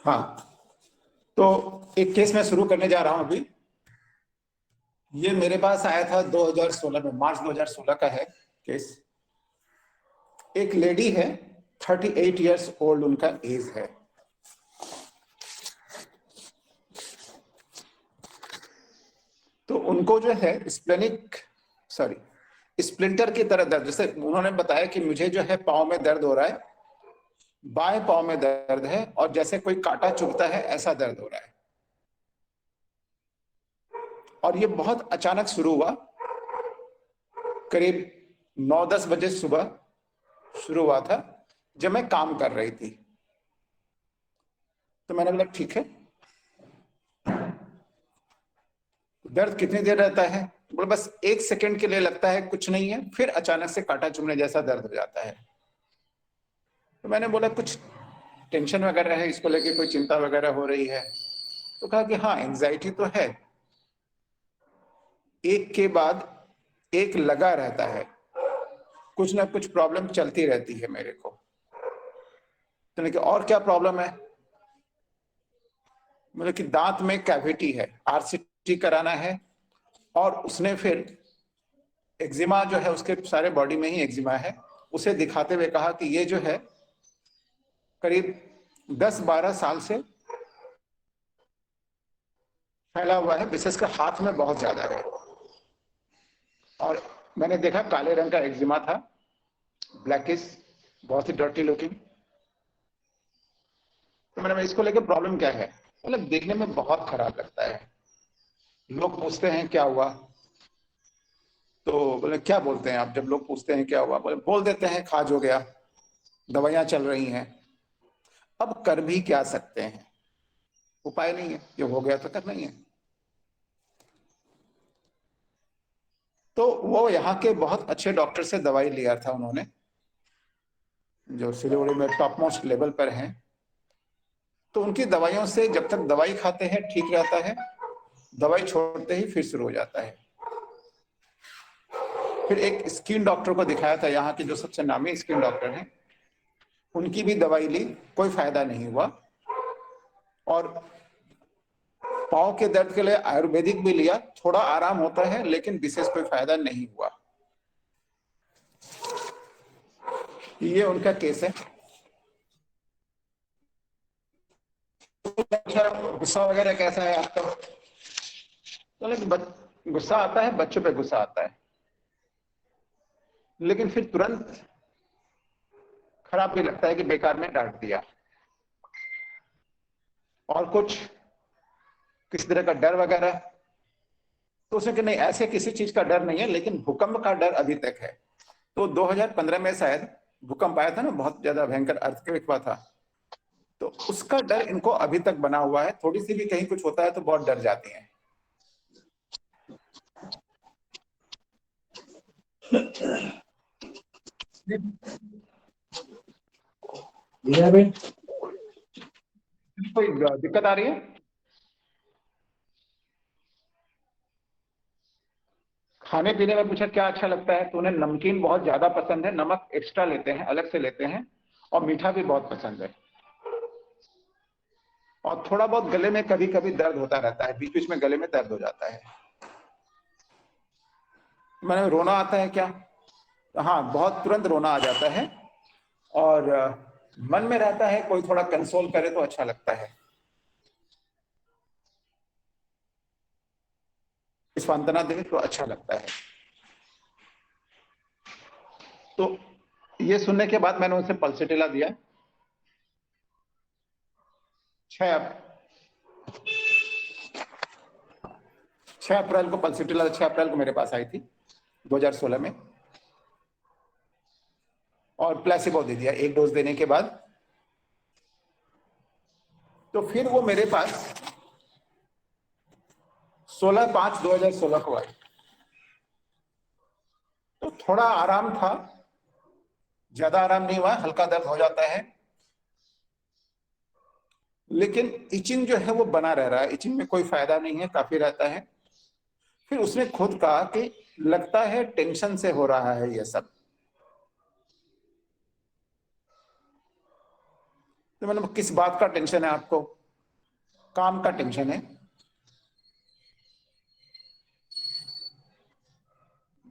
हाँ, तो एक केस मैं शुरू करने जा रहा हूं अभी। ये मेरे पास आया था 2016 में, मार्च 2016 का है केस। एक लेडी है, 38 इयर्स ओल्ड उनका एज है। तो उनको जो है स्प्लिंटर की तरह दर्द, जैसे उन्होंने बताया कि मुझे जो है पाँव में दर्द हो रहा है, बाएं पाँव में दर्द है, और जैसे कोई कांटा चुभता है ऐसा दर्द हो रहा है। और ये बहुत अचानक शुरू हुआ, करीब 9-10 बजे सुबह शुरू हुआ था, जब मैं काम कर रही थी। तो मैंने बोला ठीक है, दर्द कितनी देर रहता है? बोले बस 1 सेकंड के लिए लगता है, कुछ नहीं है, फिर अचानक से कांटा चुभने जैसा दर्द हो जाता है। तो मैंने बोला कुछ टेंशन वगैरह है, इसको लेके कोई चिंता वगैरह हो रही है? तो कहा कि हाँ, एंजाइटी तो है, एक के बाद एक लगा रहता है, कुछ ना कुछ प्रॉब्लम चलती रहती है मेरे को। तो कि और क्या प्रॉब्लम है? मतलब कि दांत में कैविटी है, आरसीटी कराना है। और उसने फिर एक्जिमा जो है, उसके सारे बॉडी में ही एक्जिमा है, उसे दिखाते हुए कहा कि ये जो है करीब 10-12 साल से फैला हुआ है, विशेषकर हाथ में बहुत ज्यादा है। और मैंने देखा काले रंग का एक्जिमा था, ब्लैकिश, बहुत ही डर्टी लुकिंग। तो मैंने इसको लेकर प्रॉब्लम क्या है? मतलब देखने में बहुत खराब लगता है। लोग पूछते हैं क्या हुआ, तो बोले क्या बोलते हैं आप? जब लोग पूछते हैं क्या हुआ, बोले बोल देते हैं खाज हो गया, दवाइयां चल रही हैं। अब कर भी क्या सकते हैं, उपाय नहीं है, जो हो गया तो करना ही है। तो वो यहाँ के बहुत अच्छे डॉक्टर से दवाई लिया था उन्होंने, जो सिलीगुड़ी में टॉप मोस्ट लेवल पर हैं। तो उनकी दवाइयों से जब तक दवाई खाते हैं ठीक रहता है, दवाई छोड़ते ही फिर शुरू हो जाता है। फिर एक स्किन डॉक्टर को दिखाया था, यहाँ के जो सबसे नामी स्किन डॉक्टर हैं, उनकी भी दवाई ली, कोई फायदा नहीं हुआ। और पाँव के दर्द के लिए आयुर्वेदिक भी लिया, थोड़ा आराम होता है, लेकिन विशेष कोई फायदा नहीं हुआ। ये उनका केस है। अच्छा, गुस्सा वगैरह कैसा है आपका? तो लेकिन गुस्सा आता है, बच्चों पे गुस्सा आता है, लेकिन फिर तुरंत खराब भी लगता है कि बेकार में डांट दिया। और कुछ किसी तरह का डर वगैरह? तो उसने कि नहीं, ऐसे किसी चीज का डर नहीं है, लेकिन भूकंप का डर अभी तक है। तो 2015 में शायद भूकंप आया था ना, बहुत ज्यादा भयंकर अर्थक्वेक हुआ था। तो उसका डर इनको अभी तक बना हुआ है, थोड़ी सी भी कहीं कुछ होता है तो बहुत डर जाती हैं। कोई दिक्कत आ रही है? खाने पीने में पूछा क्या अच्छा लगता है, तो उन्हें नमकीन बहुत ज्यादा पसंद है, नमक एक्स्ट्रा लेते हैं, अलग से लेते हैं। और मीठा भी बहुत पसंद है। और थोड़ा बहुत गले में कभी कभी दर्द होता रहता है, बीच बीच में गले में दर्द हो जाता है। मैंने रोना आता है क्या? हाँ, बहुत तुरंत रोना आ जाता है। और मन में रहता है कोई थोड़ा कंसोल करे तो अच्छा लगता है, सांत्वना दे तो अच्छा लगता है। तो ये सुनने के बाद मैंने उनसे पल्सिटिला दिया। 6 अप्रैल को पल्सिटिला 6 अप्रैल को मेरे पास आई थी 2016 में। और प्लेसिबो दे दिया एक डोज देने के बाद। तो फिर वो मेरे पास 16/5/2016 को आई। तो थोड़ा आराम था, ज्यादा आराम नहीं हुआ, हल्का दर्द हो जाता है, लेकिन इचिंग जो है वो बना रह रहा है, इचिंग में कोई फायदा नहीं है, काफी रहता है। फिर उसने खुद कहा कि लगता है टेंशन से हो रहा है ये सब। तो मतलब किस बात का टेंशन है आपको? काम का टेंशन है।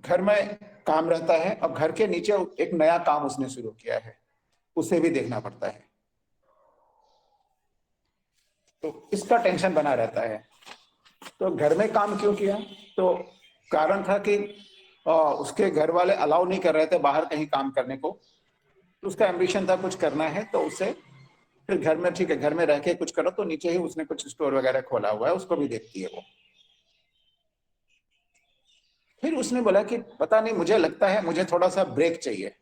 घर में काम रहता है, अब घर के नीचे एक नया काम उसने शुरू किया है, उसे भी देखना पड़ता है, तो इसका टेंशन बना रहता है। तो घर में काम क्यों किया? तो कारण था कि उसके घर वाले अलाउ नहीं कर रहे थे बाहर कहीं काम करने को, तो उसका एम्बिशन था कुछ करना है, तो उसे फिर घर में, ठीक है घर में रह के कुछ करो, तो नीचे ही उसने कुछ स्टोर वगैरह खोला हुआ है, उसको भी देखती है वो। फिर उसने बोला कि पता नहीं, मुझे लगता है मुझे थोड़ा सा ब्रेक चाहिए।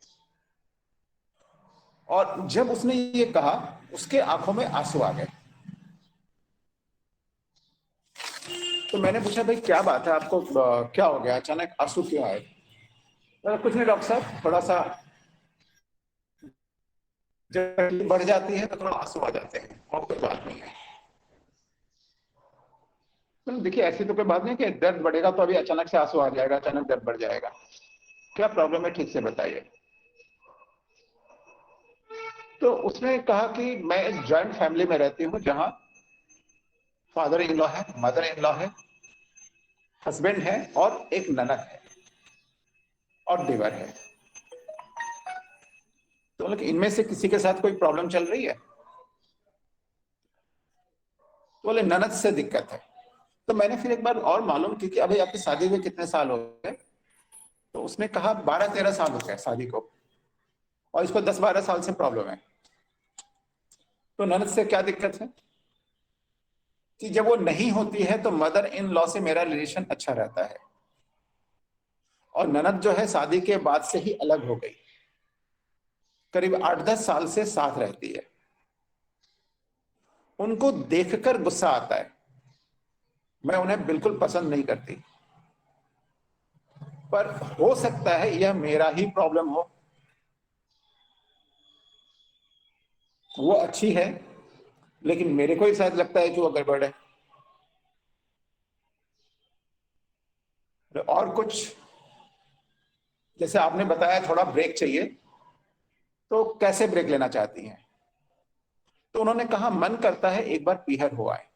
और जब उसने ये कहा, उसके आंखों में आंसू आ गए। तो मैंने पूछा, भाई क्या बात है आपको, क्या हो गया, अचानक आंसू क्यों आए? कुछ नहीं डॉक्टर साहब, थोड़ा सा जब तकलीफ बढ़ जाती है तो थोड़ा आंसू आ जाते हैं, और कोई बात नहीं है। तो देखिए ऐसी तो कोई बात नहीं कि दर्द बढ़ेगा तो अभी अचानक से आंसू आ जाएगा, अचानक दर्द बढ़ जाएगा। क्या प्रॉब्लम है, ठीक से बताइए। तो उसने कहा कि मैं एक जॉइंट फैमिली में रहती हूँ, जहाँ फादर इन लॉ है, मदर इन लॉ है, हस्बैंड है और एक ननद है और देवर है। तो मतलब इनमें से किसी के साथ कोई प्रॉब्लम चल रही है? तो बोले ननद से दिक्कत है। तो मैंने फिर एक बार और मालूम की कि अभी आपकी शादी हुए कितने साल हो गए? तो उसने कहा 12-13 साल हो गए शादी को, और इसको 10-12 साल से प्रॉब्लम है। तो ननद से क्या दिक्कत है? कि जब वो नहीं होती है तो मदर इन लॉ से मेरा रिलेशन अच्छा रहता है, और ननद जो है शादी के बाद से ही अलग हो गई, करीब 8-10 साल से साथ रहती है। उनको देखकर गुस्सा आता है, मैं उन्हें बिल्कुल पसंद नहीं करती, पर हो सकता है यह मेरा ही प्रॉब्लम हो। वो अच्छी है, लेकिन मेरे को ही शायद लगता है कि वो गड़बड़ है। और कुछ, जैसे आपने बताया थोड़ा ब्रेक चाहिए, तो कैसे ब्रेक लेना चाहती हैं? तो उन्होंने कहा मन करता है एक बार पीहर हो आए।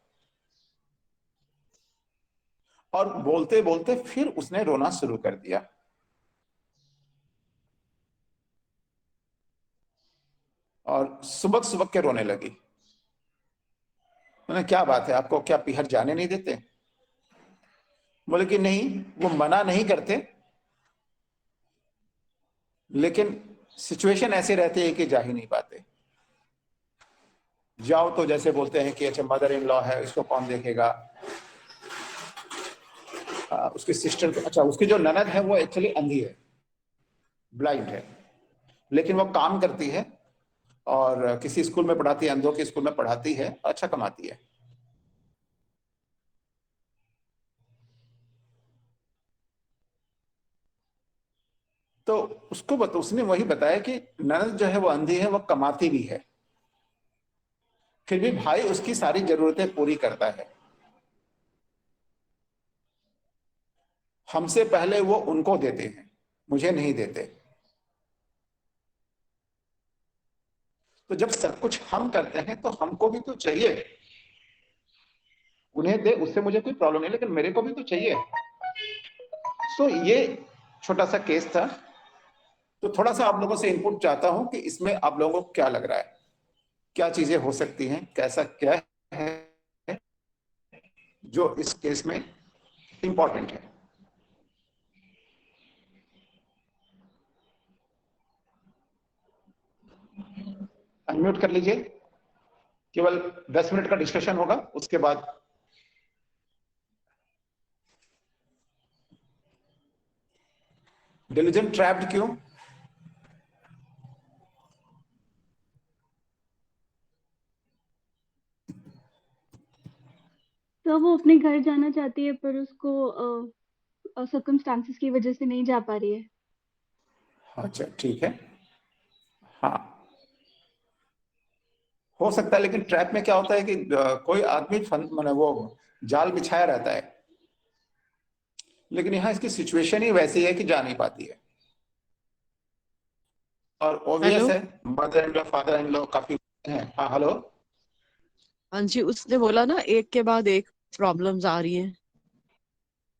और बोलते बोलते फिर उसने रोना शुरू कर दिया। और सुबह सुबह के रोने लगी। मैंने, क्या बात है, आपको क्या पीहर जाने नहीं देते? बोले कि नहीं, वो मना नहीं करते, लेकिन सिचुएशन ऐसे रहती है कि जा ही नहीं पाते। जाओ तो जैसे बोलते हैं कि अच्छा मदर इन लॉ है, इसको कौन देखेगा। उसकी सिस्टर, अच्छा उसकी जो ननद है वो एक्चुअली अंधी है, ब्लाइंड है, लेकिन वो काम करती है और किसी स्कूल में पढ़ाती है, अंधों के स्कूल में पढ़ाती है, अच्छा कमाती है। तो उसने वही बताया कि ननद जो है वो अंधी है, वो कमाती भी है, फिर भी भाई उसकी सारी जरूरतें पूरी करता है। हमसे पहले वो उनको देते हैं, मुझे नहीं देते। तो जब सब कुछ हम करते हैं तो हमको भी तो चाहिए। उन्हें दे, उससे मुझे कोई प्रॉब्लम नहीं, लेकिन मेरे को भी तो चाहिए। सो ये छोटा सा केस था। तो थोड़ा सा आप लोगों से इनपुट चाहता हूं कि इसमें आप लोगों को क्या लग रहा है, क्या चीजें हो सकती हैं, कैसा क्या है जो इस केस में इंपॉर्टेंट है। अनम्यूट कर लीजिए। केवल 10 मिनट का डिस्कशन होगा, उसके बाद। डिलीजन ट्रैप्ड क्यों? तो वो अपने घर जाना चाहती है, पर उसको सर्कमस्टांसेस की वजह से नहीं जा पा रही है। अच्छा ठीक है। हाँ, हो सकता है, लेकिन ट्रैप में क्या होता है कि कोई आदमी माने वो जाल बिछाया रहता है, लेकिन यहाँ इसकी सिचुएशन ही वैसी है कि जा नहीं पाती है। और हेलो। ऑब्वियस है, mother in law father in law काफी हैं। हाँ हेलो। हाँ जी, उसने बोला ना एक के बाद एक प्रॉब्लम्स आ रही हैं,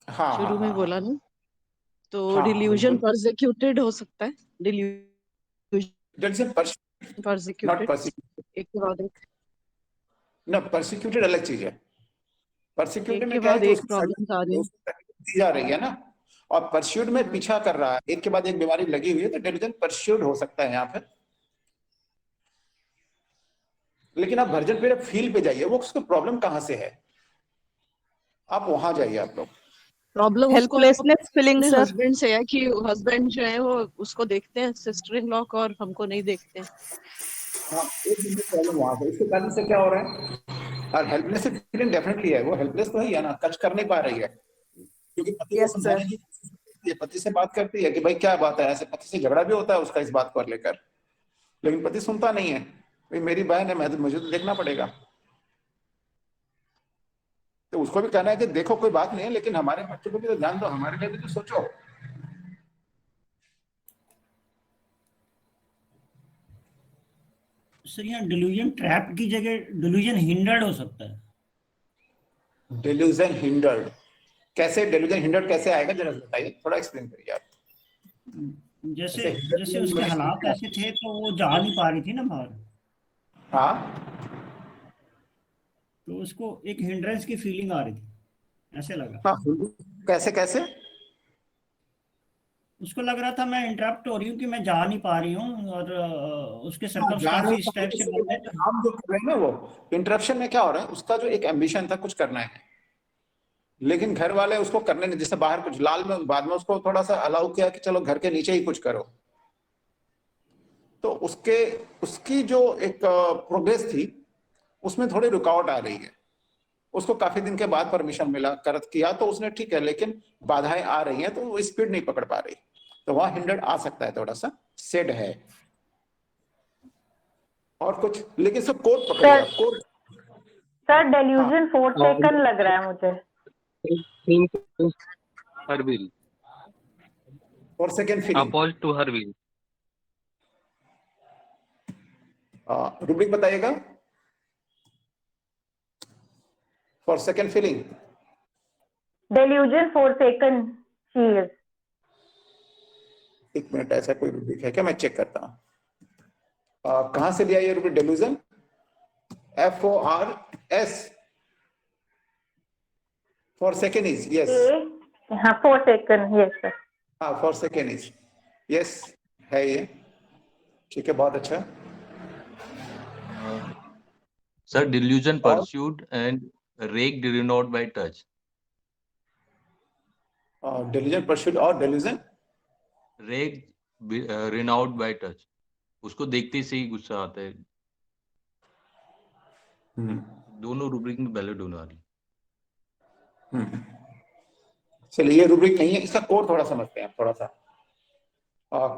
हाँ हाँ शुरू में हाँ बोला हाँ ना, तो हाँ हाँ डिल्यूजन बिल्कुल। परसिक्यूटेड हो सकता है, डिल्यूजन डेट से नॉट परसिक्यूटेड, एक के बाद एक, ना, परसिक्यूटेड अलग चीज है। एक परसिक्यूटेड में के क्या है बाद कि एक उसको प्रॉब्लम्स आ रही हैं। उसको तकलीफ दी जा रही है ना, और परस्यूड में हाँ, पीछा कर रहा है, एक के बाद एक बीमारी लगी हुई है, तो डेल्यूजन परस्यूड हो सकता है यहाँ पे। लेकिन आप वर्जन पीरियड फील पे जाइए, वो उसको प्रॉब्लम कहाँ से है, आप वहां जाइए आप लोग। प्रॉब्लम उसको हेल्पलेसनेस फीलिंग अपने सर। हस्बैंड से है कि हस्बैंड जो है वो उसको देखते हैं सिस्टर इन लॉ को और हमको नहीं देखते हैं। हाँ, एक दिन प्रॉब्लम वहां से, इसके कारण से क्या हो रहा है। और हेल्पलेस फीलिंग डेफिनेटली है, वो हेल्पलेस तो है ना, टच कर नहीं पा रही है, क्योंकि पति को यस समझाने सर। की कोशिश करती है, पति से बात करती है कि भाई क्या बात है, ऐसे पति से झगड़ा भी होता है उसका इस बात को लेकर, लेकिन पति सुनता नहीं है। भाई मेरी बहन है, मुझे तो देखना पड़ेगा। तो उसको भी कहना है कि देखो कोई बात नहीं है, लेकिन हमारे बच्चों को भी तो ध्यान दो, हमारे लिए भी तो सोचो। सर यहाँ डिल्यूजन ट्रैप की जगह डिल्यूजन हिंडर्ड हो सकता है। डिल्यूजन हिंडर्ड कैसे, डिल्यूजन हिंडर्ड कैसे आएगा, जरा बताइए, थोड़ा एक्सप्लेन करिए आप। जैसे ऐसे जैसे उसके हालात ऐसे थे तो वो जा नहीं पा रही थी ना बाहर, हाँ तो उसको एक हिंड्रेंस की फीलिंग आ रही थी, ऐसे लगा। हाँ, कैसे कैसे। उसको लग रहा था मैं इंटरप्ट हो रही हूँ कि मैं जा नहीं पा रही हूँ, और उसके हाँ, जा रहे सर्कमस्टांसेस इस टाइप से बन गए हैं, थे। हम जो कर रहे हैं ना, वो इंटरप्शन में क्या हो रहा है, उसका जो एक एम्बिशन था कुछ करना है, लेकिन घर वाले उसको करने नहीं, जैसे बाहर कुछ लाल में, बाद में उसको थोड़ा सा अलाउ किया कि चलो घर के नीचे ही कुछ करो, तो उसके उसकी जो एक प्रोग्रेस थी उसमें थोड़ी रुकावट आ रही है। उसको काफी दिन के बाद परमिशन मिला, कर किया तो उसने, ठीक है, लेकिन बाधाएं आ रही हैं तो वो स्पीड नहीं पकड़ पा रही, तो वहां हिंडर्ड आ सकता है, थोड़ा सा सेड है। और कुछ, लेकिन सब कोर पकड़िए सर आप, कोर। सर हाँ, डेल्यूजन फोर्थ सेकंड लग रहा है मुझे। her will, और second feeling. opposed to her will. Rubric बताइएगा for second feeling. Delusion fourth second she is. एक मिनट, ऐसा कोई रुब्रिक है क्या, मैं चेक करता हूँ। कहां से लिया ये rubric, delusion, FORS, for second is, yes. हाँ फोर्थ सेकंड, यस सर। हाँ, फॉर सेकेंड इज, यस, है ये, ठीक है, बहुत अच्छा। Sir, delusion और pursued and raked renewed by touch. Delusion pursuit और delusion, Raked renewed by touch. उसको देखते से ही गुस्सा आता है। दोनों रूब्रिक में वैलिड होने वाली। चलिए ये रूब्रिक नहीं है, इसका कोर थोड़ा समझते हैं थोड़ा सा।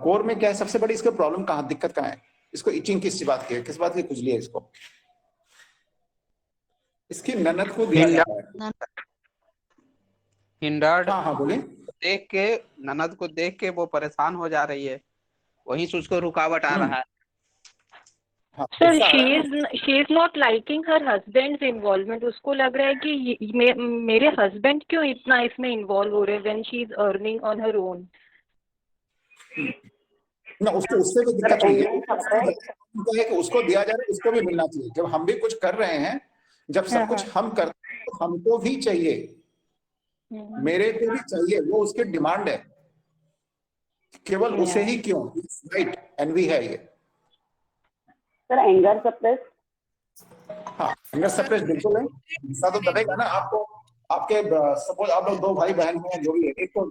कोर में क्या है, सबसे बड़ी इसका प्रॉब्लम कहाँ, दिक्कत कहाँ है, इसको इचिंग किस बात की है, किस बात की खुजली है इसको, इसकी ननद को दिया जा रहा है। हिंडर्ड हाँ हाँ बोलिए। देख के, ननद को देख के वो परेशान हो जा रही है, वहीं से उसको रुकावट आ रहा है। हाँ, सर गुस्सा आ रहा है ना। She is not liking her husband involvement. उसको लग रहा है कि मेरे हस्बैंड क्यों इतना इसमें इन्वॉल्व हो रहे हैं when she is earning on her own. ना, उसको उससे भी दिक्कत नहीं है, उसको है कि उसको दिया जा रहा है, उसको भी मिलना चाहिए। जब हम भी कुछ कर रहे हैं, जब सब कुछ हम करते हैं, तो हमको भी चाहिए, मेरे को भी चाहिए, वो उसकी डिमांड है, केवल उसे ही क्यों, राइट, एनवी है ये। Sir anger suppress. हाँ, एंगर सप्रेस बिल्कुल है, गुस्सा तो दबेगा ना आपको। आपके सपोज आप लोग दो भाई बहन हैं, जो भी है, एक को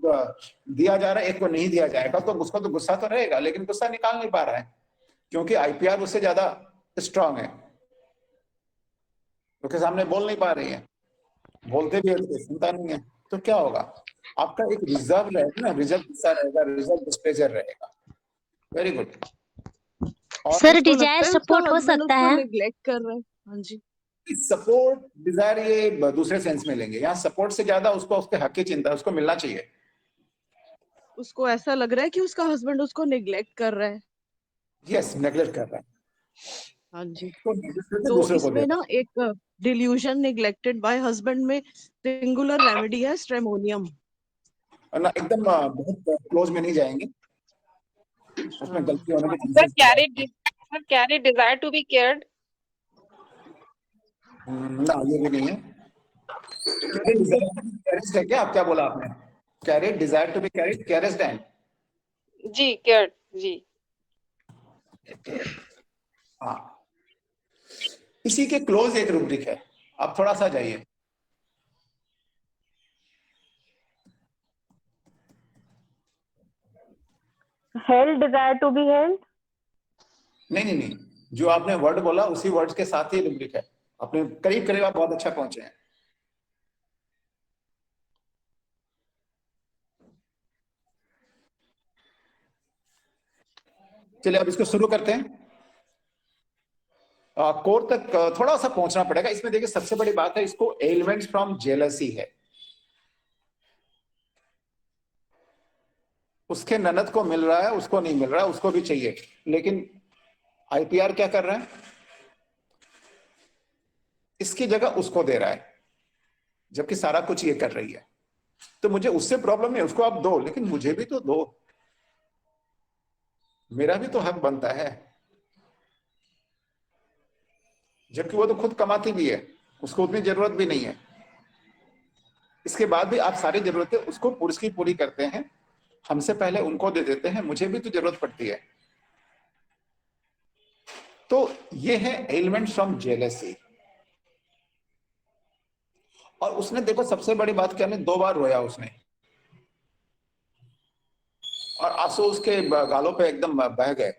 दिया जा रहा है, एक को नहीं दिया जाएगा, तो उसको तो गुस्सा तो रहेगा, लेकिन गुस्सा निकाल नहीं पा रहा है, क्योंकि IPR उससे ज्यादा स्ट्रांग है, उसके सामने बोल नहीं पा रही है, बोलते भी है तो सुनता नहीं है, तो क्या होगा, आपका एक रिजर्व रहेगा ना, रिजर्व गुस्सा रहेगा, रिजर्व डिस्प्लेजर रहेगा। Very good. और सर उसको डिजायर सपोर्ट हो सकता है, नेग्लेक्ट कर रहा है। हाँ जी, सपोर्ट डिजायर ये दूसरे सेंस में लेंगे, यहाँ सपोर्ट से ज्यादा उसको उसके हक की चिंता है, उसको मिलना चाहिए। उसको ऐसा लग रहा है कि उसका हस्बैंड उसको नेग्लेक्ट कर रहा है। यस, नेग्लेक्ट कर रहा है। हाँ जी। तो दूसरे से तो दूसरे को इसमें देना। ना एक डिल्यूजन नेग्लेक्टेड बाय हस्बैंड में सिंगुलर रेमेडी है स्ट्रेमोनियम। और ना एकदम बहुत क्लोज में नहीं जाएंगे, उसमें गलती होने के Sir, chances carry desire to be cared. ना, ये भी नहीं है। Carry desire to be caressed है क्या? आप क्या बोला आपने? Carry desire to be carried, caressed है। जी, cared. जी. हाँ, इसी के क्लोज एक रूब्रिक है, आप थोड़ा सा जाइए। Held, desire to be held. नहीं नहीं नहीं, जो आपने वर्ड बोला उसी वर्ड के साथ ही रूब्रिक है। आपने करीब करीब, आप बहुत अच्छा पहुंचे हैं। चलिए अब इसको शुरू करते हैं। कोर तक थोड़ा सा पहुंचना पड़ेगा। इसमें देखिए सबसे बड़ी बात है, इसको एलिमेंट्स फ्रॉम जेलसी है। उसके ननद को मिल रहा है, उसको नहीं मिल रहा है, उसको भी चाहिए, लेकिन आईपीआर क्या कर रहा है? इसकी जगह उसको दे रहा है, जबकि सारा कुछ ये कर रही है। तो मुझे उससे प्रॉब्लम नहीं, उसको आप दो, लेकिन मुझे भी तो दो, मेरा भी तो हक बनता है। जबकि वो तो खुद कमाती भी है, उसको उतनी जरूरत भी नहीं है। इसके बाद भी आप सारी जरूरतें उसको पुरुष की पूरी करते हैं, हमसे पहले उनको दे देते हैं, मुझे भी तो जरूरत पड़ती है। तो ये है एलिमेंट्स फ्रॉम जेलसी। और उसने देखो सबसे बड़ी बात क्या, 2 बार रोया उसने, और आंसू उसके गालों पे एकदम बह गए।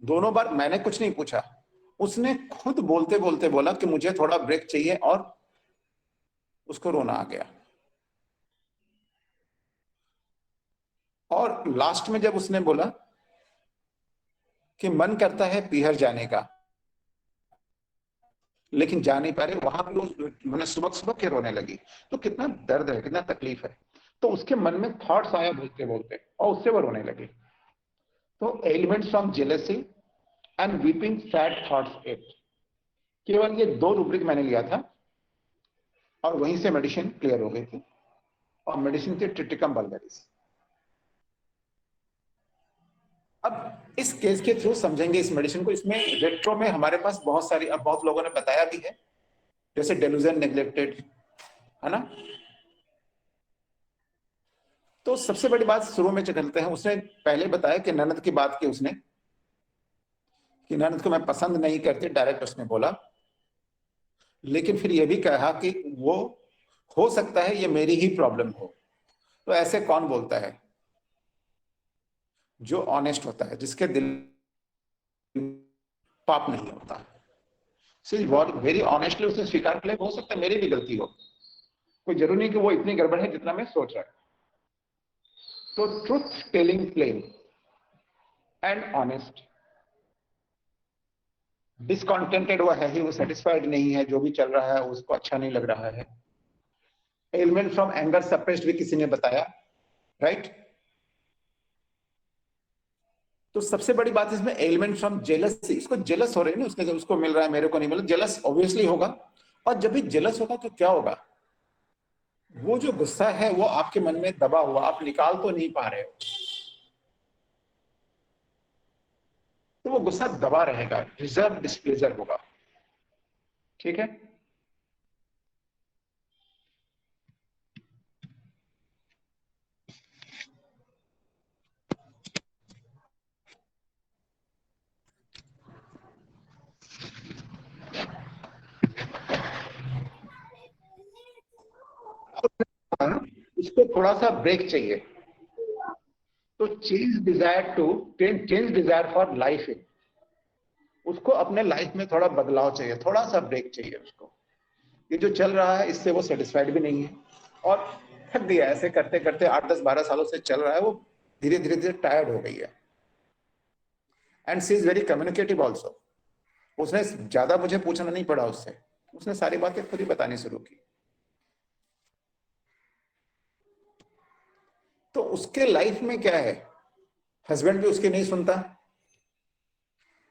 दोनों बार मैंने कुछ नहीं पूछा, उसने खुद बोलते बोलते बोला कि मुझे थोड़ा ब्रेक चाहिए, और उसको रोना आ गया। और लास्ट में जब उसने बोला कि मन करता है पीहर जाने का, लेकिन जा नहीं पा रहे, वहां भी मैंने सुबह सुबह के रोने लगी। तो कितना दर्द है, कितना तकलीफ है। तो उसके मन में थॉट्स आया बोलते बोलते, और उससे वो रोने लगी। तो elements from jealousy and weeping sad thoughts it, केवल ये 2 रूब्रिक मैंने लिया था, और वहीं से मेडिसिन क्लियर हो गई थी। और मेडिसिन थी ट्रिटिकम वल्गरिस। अब इस केस के थ्रू समझेंगे इस मेडिसिन को। इसमें रेट्रो में हमारे पास बहुत सारी, अब बहुत लोगों ने बताया भी है, जैसे डेलूजन नेग्लेक्टेड, है ना। तो सबसे बड़ी बात शुरू में चलते हैं। उसने पहले बताया कि ननद की बात की उसने, कि ननद को मैं पसंद नहीं करती, डायरेक्ट उसने बोला। लेकिन फिर यह भी कहा कि वो हो सकता है ये मेरी ही प्रॉब्लम हो। तो ऐसे कौन बोलता है? जो ऑनेस्ट होता है, जिसके दिल पाप नहीं होता। वेरी ऑनेस्टली उसने स्वीकार किया, हो सकता है मेरी भी गलती हो, कोई जरूरी नहीं कि वो इतनी गड़बड़ है जितना मैं सोच रहा हूं। तो truth telling plain and honest. Discontented वो है ही, वो सेटिस्फाइड नहीं है, जो भी चल रहा है उसको अच्छा नहीं लग रहा है। एलिमेंट फ्रॉम एंगर सप्रेस्ड भी किसी ने बताया, राइट। तो सबसे बड़ी बात इसमें एलिमेंट फ्रॉम जेलसी, इसको जेलस हो रहे हैं ना, उसके उसको मिल रहा है मेरे को नहीं मिला, जेलस ऑब्वियसली होगा। और जब भी जेलस होगा तो क्या होगा? वो जो गुस्सा है वो आपके मन में दबा हुआ, आप निकाल तो नहीं पा रहे हो, तो वो गुस्सा दबा रहेगा, रिजर्व डिस्प्लेजर होगा। ठीक है। इसको थोड़ा सा ब्रेक चाहिए, तो चेंज डिजायर फॉर लाइफ। उसको अपने लाइफ में थोड़ा बदलाव चाहिए, थोड़ा सा ब्रेक चाहिए उसको। ये जो चल रहा है इससे वो सेटिस्फाइड भी नहीं है, और थक गया, ऐसे करते करते 8-10-12 सालों से चल रहा है, वो धीरे धीरे धीरे टायर्ड हो गई है। And she is very communicative also. उसने ज्यादा मुझे पूछना नहीं पड़ा उससे, उसने सारी बातें खुद ही बतानी शुरू की। तो उसके लाइफ में क्या है, हस्बैंड भी उसकी नहीं सुनता,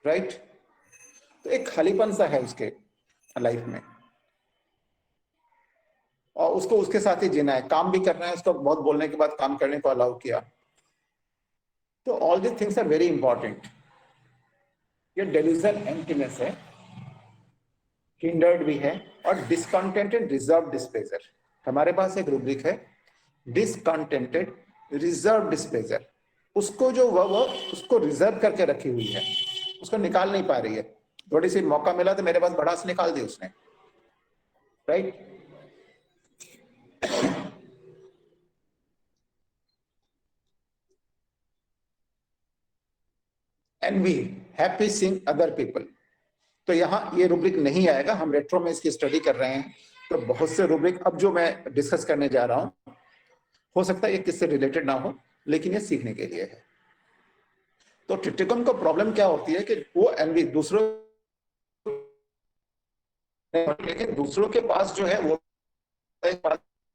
राइट। तो एक खालीपन सा है उसके लाइफ में, और उसको उसके साथ ही जीना है, काम भी करना है उसको, बहुत बोलने के बाद काम करने को अलाउ किया। तो all this things are very important. ये डेल्यूजन एम्प्टीनेस है, हिंडर्ड भी है, और डिसकंटेंटेड रिजर्व डिस्प्लेजर। हमारे पास एक रूब्रिक है डिसकंटेंटेड रिजर्व डिस्प्लेजर। उसको जो वो उसको रिजर्व करके रखी हुई है, उसको निकाल नहीं पा रही है। थोड़ी सी मौका मिला तो मेरे पास भड़ास निकाल दी उसने, right. Envy, happy seeing other people. तो यहाँ ये रूब्रिक नहीं आएगा, हम रेट्रो में इसकी स्टडी कर रहे हैं। तो बहुत से रूब्रिक अब जो मैं डिस्कस करने जा रहा हूं, हो सकता है ये किससे रिलेटेड ना हो, लेकिन ये सीखने के लिए है। तो ट्रिटिकन को प्रॉब्लम क्या होती है कि वो एनवी दूसरों, लेकिन दूसरों के पास जो है वो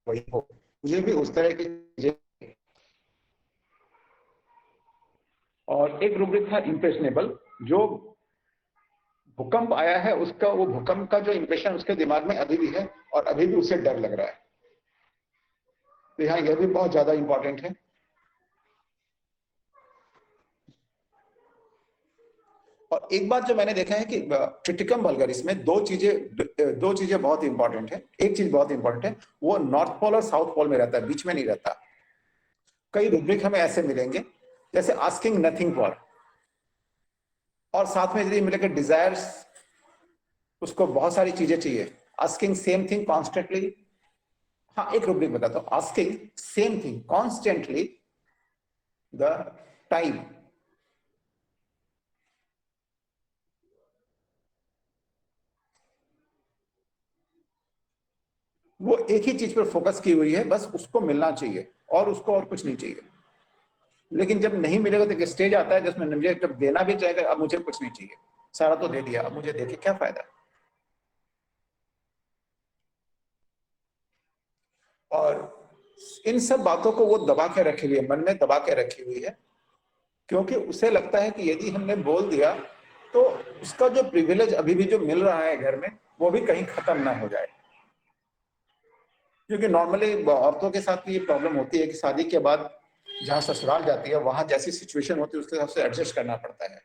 वही हो, मुझे भी उस तरह की। और एक रूब्रिक था इंप्रेशनेबल, जो भूकंप आया है उसका, वो भूकंप का जो इंप्रेशन उसके दिमाग में अभी भी है और अभी भी उसे डर लग रहा है। तो यहाँ यह भी बहुत ज्यादा इंपॉर्टेंट है। और एक बात जो मैंने देखा है कि ट्रिटिकम वल्गरिस में दो चीजें बहुत इंपॉर्टेंट है। एक चीज बहुत इंपॉर्टेंट है, वो नॉर्थ पोल और साउथ पोल में रहता है, बीच में नहीं रहता। कई रूब्रिक हमें ऐसे मिलेंगे जैसे आस्किंग नथिंग फॉर, और साथ में यदि मिलेगा डिजायर्स, उसको बहुत सारी चीजें चाहिए, आस्किंग सेम थिंग कॉन्स्टेंटली। हाँ, एक रूब्रिक बताता हूं, asking same thing constantly the time. वो एक ही चीज पर फोकस की हुई है, बस उसको मिलना चाहिए और उसको और कुछ नहीं चाहिए। लेकिन जब नहीं मिलेगा तो एक स्टेज आता है जिसमें मुझे जब देना भी चाहेगा, अब मुझे कुछ नहीं चाहिए, सारा तो दे दिया, अब मुझे देके क्या फायदा। और इन सब बातों को वो दबा के रखी हुई है, मन में दबा के रखी हुई है, क्योंकि उसे लगता है कि यदि हमने बोल दिया तो उसका जो प्रिविलेज अभी भी जो मिल रहा है घर में, वो भी कहीं खत्म ना हो जाए। क्योंकि नॉर्मली औरतों के साथ ये प्रॉब्लम होती है कि शादी के बाद जहाँ ससुराल जाती है, वहां जैसी सिचुएशन होती है उसके हिसाब से एडजस्ट करना पड़ता है।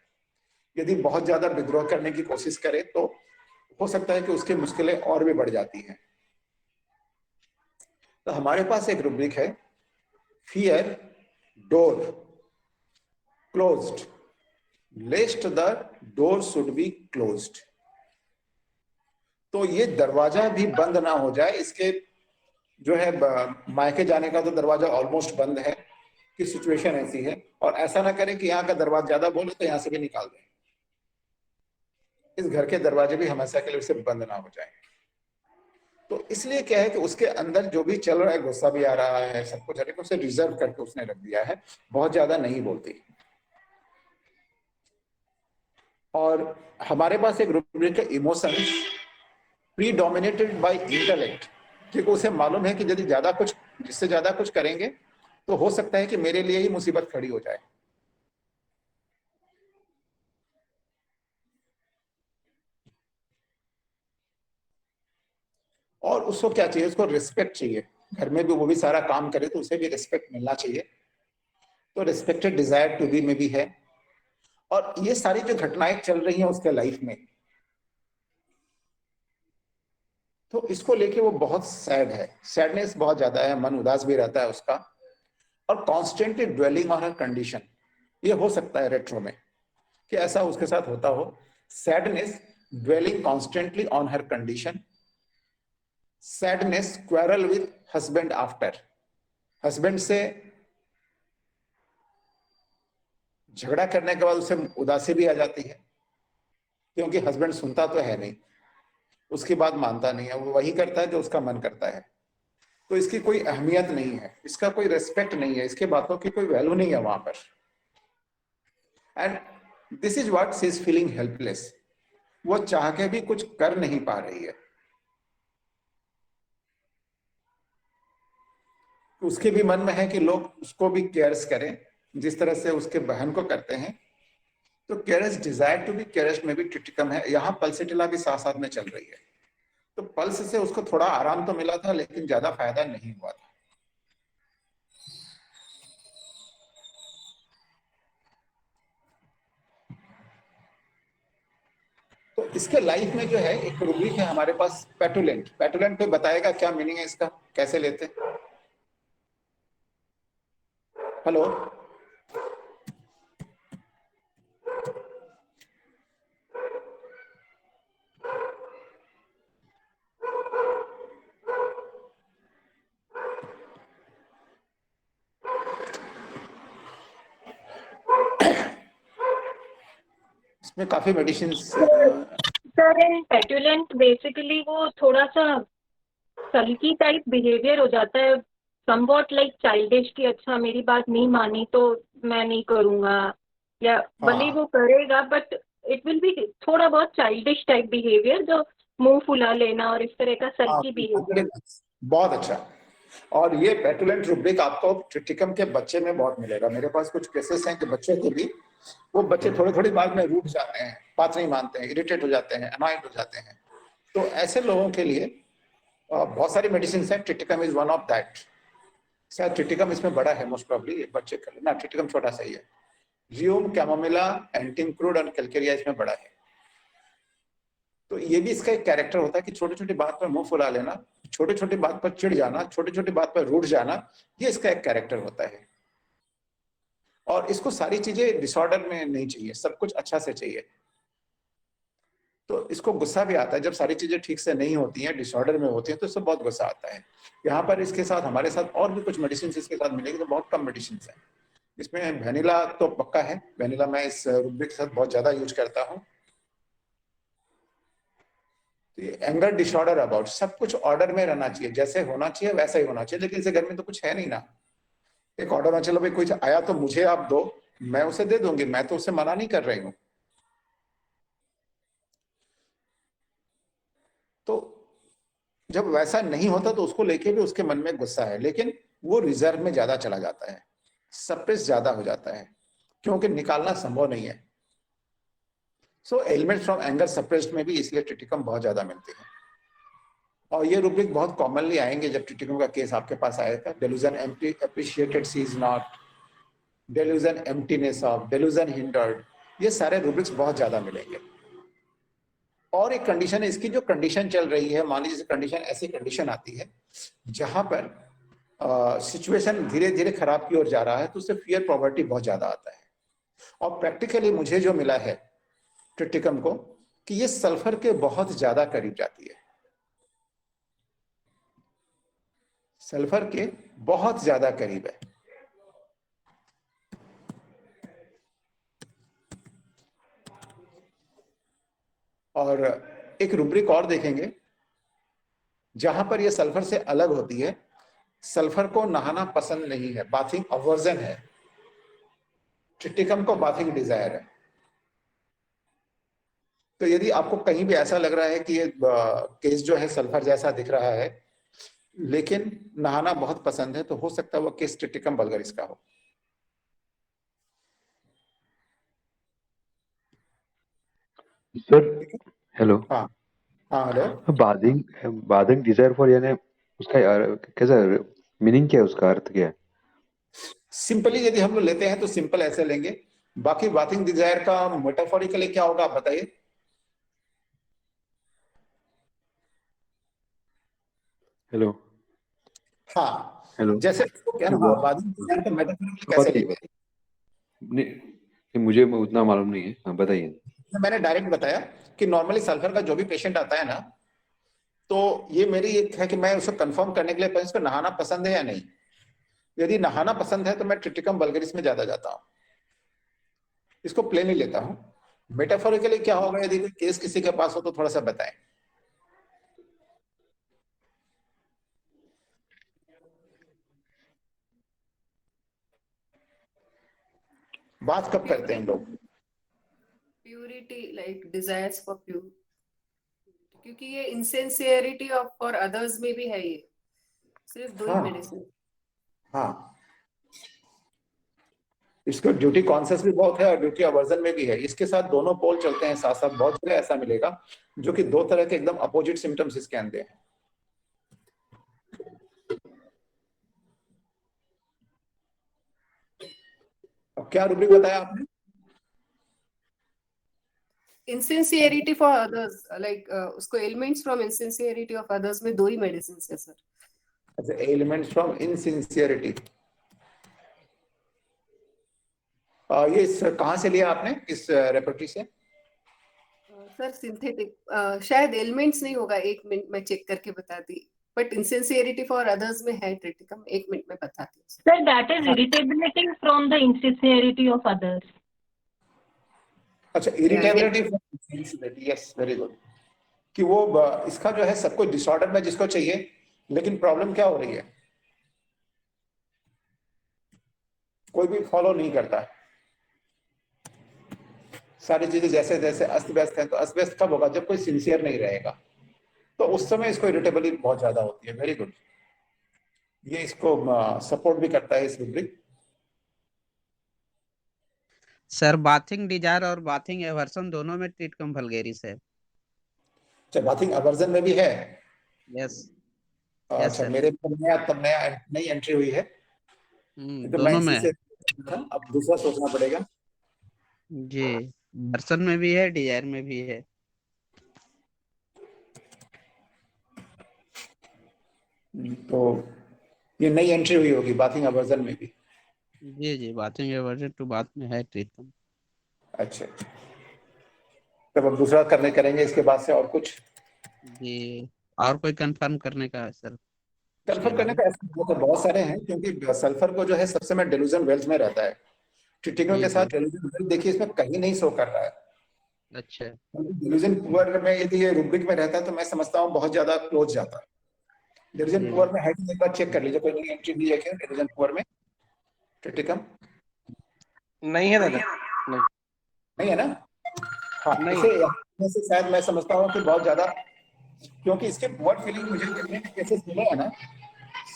यदि बहुत ज्यादा विद्रोह करने की कोशिश करे तो हो सकता है कि उसकी मुश्किलें और भी बढ़ जाती हैं। तो हमारे पास एक रूब्रिक है, fear door closed, lest the door should be closed. तो ये दरवाजा भी बंद ना हो जाए। इसके जो है मायके जाने का तो दरवाजा ऑलमोस्ट बंद है कि सिचुएशन ऐसी है, और ऐसा ना करें कि यहाँ का दरवाजा ज्यादा बोले तो यहाँ से भी निकाल दें। इस घर के दरवाजे भी हमेशा के लिए उसे बंद ना हो जाए। तो इसलिए क्या है कि उसके अंदर जो भी चल रहा है, गुस्सा भी आ रहा है, सब कुछ है, उसे रिजर्व करके उसने रख दिया है, बहुत ज्यादा नहीं बोलती। और हमारे पास एक रूब्रिक है इमोशंस प्रीडोमिनेटेड बाय इंटेलेक्ट, क्योंकि उसे मालूम है कि यदि ज्यादा कुछ, जिससे ज्यादा कुछ करेंगे तो हो सकता है कि मेरे लिए ही मुसीबत खड़ी हो जाए। और उसको क्या चाहिए, उसको रिस्पेक्ट चाहिए। घर में भी वो भी सारा काम करे तो उसे भी रिस्पेक्ट मिलना चाहिए। तो रिस्पेक्टेड डिजायर टू बी में भी है। और ये सारी जो घटनाएं चल रही हैं उसके लाइफ में, तो इसको लेके वो बहुत सैड है, सैडनेस बहुत ज्यादा है, मन उदास भी रहता है उसका, और constantly dwelling on her condition. ये हो सकता है रेट्रो में कि ऐसा उसके साथ होता हो, sadness dwelling constantly on her condition, sadness quarrel with husband after, husband से झगड़ा करने के बाद उसे उदासी भी आ जाती है, क्योंकि हस्बैंड सुनता तो है नहीं, उसकी बात मानता नहीं है, वो वही करता है जो उसका मन करता है। तो इसकी कोई अहमियत नहीं है, इसका कोई रेस्पेक्ट नहीं है, इसके बातों की कोई वैल्यू नहीं है वहां पर। And this is what she is feeling helpless. वो चाह के भी कुछ कर नहीं पा रही है। उसके भी मन में है कि लोग उसको भी केयर्स करें जिस तरह से उसके बहन को करते हैं, तो केरस डिजायर टू बी केरस में भी ट्रिटिकम है, यहाँ पल्सिटिला भी साथ साथ में चल रही है। तो पल्स से उसको थोड़ा आराम तो मिला था, लेकिन ज्यादा फायदा नहीं हुआ था। तो इसके लाइफ में जो है एक रूब्रिक है हमारे पास, पेटुलेंट। पेटुलेंट पे बताएगा क्या मीनिंग है इसका, कैसे लेते हैं? हेलो, इसमें काफी मेडिसिन। सर इन पेटुलेंट बेसिकली वो थोड़ा सा सल्की टाइप बिहेवियर हो जाता है, समवॉट लाइक चाइल्डिश की अच्छा मेरी बात नहीं मानी तो मैं नहीं करूंगा, या भले ही वो करेगा बट इट विल बी थोड़ा बहुत चाइल्डिश टाइप बिहेवियर, जो मुंह फुला लेना और इस तरह का सल्की बिहेवियर। बहुत अच्छा। और ये पेटुलेंट रूब्रिक आपको ट्रिटिकम के बच्चे में बहुत मिलेगा। मेरे पास कुछ केसेस हैं कि बच्चों को भी, वो बच्चे थोड़ी थोड़ी बात में रूठ जाते हैं, बात नहीं मानते हैं, इरिटेट हो जाते हैं, अनॉयड हो जाते हैं। तो ऐसे लोगों के लिए बहुत सारी मेडिसिन है, Triticum is one of that. शायद ट्रिटिकम इसमें बड़ा है, मोस्ट प्रॉब्ली एक बच्चे कर लेना, ट्रिटिकम छोटा सा ही है। जियोम, कैमोमिला, एंटिमक्रूड और कैलकेरिया इसमें बड़ा है। तो ये भी इसका एक कैरेक्टर होता है कि छोटी छोटी बात पर मुंह फुला लेना, छोटी छोटी बात पर चिढ़ जाना, छोटी छोटी बात पर रूठ जाना, ये इसका एक कैरेक्टर होता है। और इसको सारी चीजें डिसऑर्डर में नहीं चाहिए, सब कुछ अच्छा से चाहिए। तो इसको गुस्सा भी आता है जब सारी चीजें ठीक से नहीं होती हैं, डिसऑर्डर में होती हैं, तो इससे बहुत गुस्सा आता है। यहाँ पर इसके साथ हमारे साथ और भी कुछ मेडिसिन इसके साथ मिलेगी, तो बहुत कम मेडिसिन है इसमें। वेनिला तो पक्का है, वेनिला मैं इस रूब्रिक के साथ बहुत ज्यादा यूज करता हूँ। तो ये एंगर डिसऑर्डर अबाउट, सब कुछ ऑर्डर में रहना चाहिए, जैसे होना चाहिए वैसा ही होना चाहिए, लेकिन इसे घर में तो कुछ है नहीं ना। एक ऑर्डर में चलो भाई कोई आया तो मुझे आप दो, मैं उसे दे दूंगी, मैं तो उसे मना नहीं कर रही हूँ। तो जब वैसा नहीं होता तो उसको लेके भी उसके मन में गुस्सा है, लेकिन वो रिजर्व में ज्यादा चला जाता है, सप्रेस ज्यादा हो जाता है, क्योंकि निकालना संभव नहीं है। सो एलिमेंट्स फ्रॉम एंगर सप्रेस्ड में भी इसलिए ट्रिटिकम बहुत ज्यादा मिलती है। और ये रूब्रिक बहुत कॉमनली आएंगे जब ट्रिटिकम का केस आपके पास आएगा। Delusion appreciated sees not, delusion emptiness of, delusion hindered, ये सारे रूब्रिक्स बहुत ज्यादा मिलेंगे। और एक कंडीशन है इसकी, जो कंडीशन चल रही है, मान लीजिए कंडीशन, ऐसी कंडीशन आती है जहां पर सिचुएशन धीरे धीरे खराब की ओर जा रहा है, तो उससे फियर पॉवर्टी बहुत ज्यादा आता है। और प्रैक्टिकली मुझे जो मिला है ट्रिटिकम को, कि ये सल्फर के बहुत ज्यादा करीब जाती है, सल्फर के बहुत ज्यादा करीब है। और एक रूब्रिक और देखेंगे जहां पर ये सल्फर से अलग होती है। सल्फर को नहाना पसंद नहीं है, बाथिंग अवर्जन है। ट्रिटिकम को बाथिंग डिजायर है। तो यदि आपको कहीं भी ऐसा लग रहा है कि ये केस जो है सल्फर जैसा दिख रहा है, लेकिन नहाना बहुत पसंद है, तो हो सकता है वो केस ट्रिटिकम वल्गरिस का हो। Sir hello. हाँ हाँ हेलो। बाधिंग बाधिंग डिजायर फॉर यानी उसका कैसा मीनिंग क्या है, उसका अर्थ क्या है? सिंपली यदि हम लोग लेते हैं तो सिंपल ऐसे लेंगे, बाकी बाथिंग डिजायर का मेटाफोरिकली क्या होगा आप बताइए। हेलो हाँ, हेलो। जैसे क्या ना, बाथिंग डिजायर का मेटाफोरिकली कैसे बताइए लेंगे? नहीं, मुझे उतना मालूम नहीं है, हाँ बताइए। मैंने डायरेक्ट बताया कि नॉर्मली सल्फर का जो भी पेशेंट आता है ना, तो ये मेरी एक है कि मैं उसे कंफर्म करने के लिए इसको नहाना पसंद है या नहीं। यदि नहाना पसंद है तो मैं ट्रिटिकम वल्गरिस में ज्यादा जाता हूँ, इसको प्लेन ही लेता हूँ। मेटाफोरिकली क्या होगा, यदि कोई केस किसी के पास हो तो थोड़ा सा बताएं। बात कब करते हैं लोग? Purity, like desires for pure, क्योंकि ये इनसिंसियरिटी ऑफ फॉर अदर्स में भी है, ये सिर्फ दो ही हाँ मेडिसिन। हाँ, इसको ड्यूटी कॉन्शियस भी बहुत है और ड्यूटी अवर्जन में भी है। इसके साथ दोनों पोल चलते हैं साथ साथ। बहुत जगह ऐसा मिलेगा जो कि दो तरह के एकदम अपोजिट सिम्टम्स इसके अंदर हैं। अब क्या रूब्रिक बताया आपने? insincerity for others, like उसको ailments from insincerity of others में 2 ही medicines है सर। अच्छा, एलिमेंट्स फ्रॉम इनसिंसियरिटी। ये कहाँ से लिया आपने, किस रेपर्टरी से? सर सिंथेटिक शायद एलिमेंट्स नहीं होगा, 1 मिनट में चेक करके बताती, बट insincerity for others में है ट्रिटिकम, 1 मिनट में बताती हूँ। Sir, that is irritability from the insincerity of others. अच्छा, इरिटेबिलिटी, यस, वेरी गुड। कि वो इसका जो है सब कुछ डिसऑर्डर में जिसको चाहिए, लेकिन प्रॉब्लम क्या हो रही है, कोई भी फॉलो नहीं करता। सारी चीजें जैसे जैसे अस्त व्यस्त है। तो अस्त व्यस्त कब होगा? जब कोई सिंसियर नहीं रहेगा, तो उस समय इसको इरिटेबिलिटी बहुत ज्यादा होती है। वेरी गुड, ये इसको सपोर्ट भी करता है इस रूब्रिक। सर बाथिंग डिजायर और बाथिंग एवर्सन दोनों में ट्रिटिकम वल्गैरिस है। अच्छा, बाथिंग अवर्जन में भी है? यस। अच्छा, मेरे तब नई एंट्री हुई है, तो दोनों में अब दूसरा सोचना पड़ेगा जी। एवर्सन में भी है, डिजायर में भी है। तो ये नई एंट्री हुई होगी बाथिंग अवर्जन में भी। जी, बाथिंग एवर्जन टू बाथ में है ट्रिटिकम। अच्छा, तब अब दूसरा करेंगे इसके बाद से और कुछ जी। और कोई कंफर्म करने का है सर? सल्फर करने का ऐसा बहुत सारे हैं, क्योंकि सल्फर को जो है सबसे में डेलूजन वेल्थ में रहता है। ट्रिटिकम के साथ डेलूजन वेल्थ देखिए इसमें कहीं नहीं शो कर रहा है। अच्छा, डेलूजन पुअर में यदि ये रूब्रिक में रहता है तो मैं समझता हूँ बहुत ज्यादा क्लोज जाता है। डेलूजन पुअर में हेडिंग एक बार चेक कर लीजिए, कोई नई एंट्री दी है क्या डेलूजन पुअर में? ट्रिटिकम नहीं है दादा, नहीं है ना? हाँ, इसे शायद मैं समझता हूँ कि बहुत ज्यादा, क्योंकि इसके पुअर फीलिंग मुझे कितने केसेस मिले हैं ना,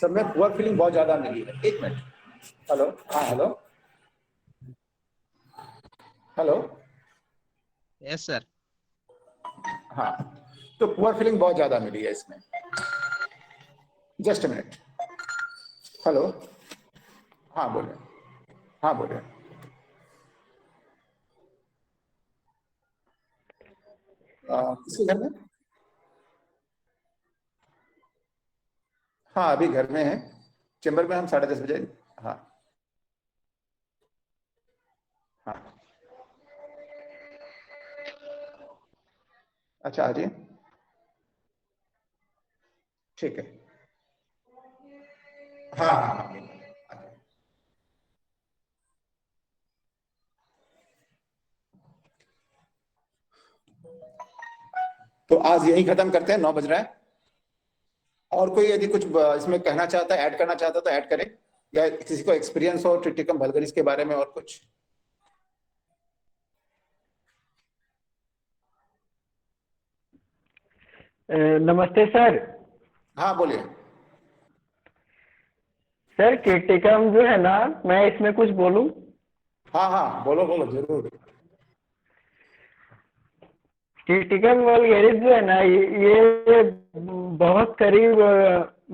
सब में पुअर फीलिंग बहुत ज्यादा मिली है। 1 मिनट, हेलो, हाँ हेलो हेलो, यस सर। हाँ, तो पुअर फीलिंग बहुत ज्यादा मिली है इसमें। जस्ट मिनट, हेलो, हाँ बोलिए, हाँ बोलिए। किसके घर में? हाँ, अभी घर में है, चेंबर में हम 10:30 बजे। हाँ हाँ, अच्छा आ जाइए, ठीक है। हाँ हाँ हाँ, तो आज यही खत्म करते हैं, 9 बज रहा है। और कोई यदि कुछ इसमें कहना चाहता है, ऐड करना चाहता है तो ऐड करे, या किसी को एक्सपीरियंस हो ट्रिटिकम वल्गैरिस के बारे में और कुछ? नमस्ते सर। हाँ बोलिए। सर ट्रिटिकम जो है ना, मैं इसमें कुछ बोलूं? हाँ हाँ, बोलो बोलो जरूर। ट्रिटिकम वल्गैरिस जो है ना, ये बहुत करीब,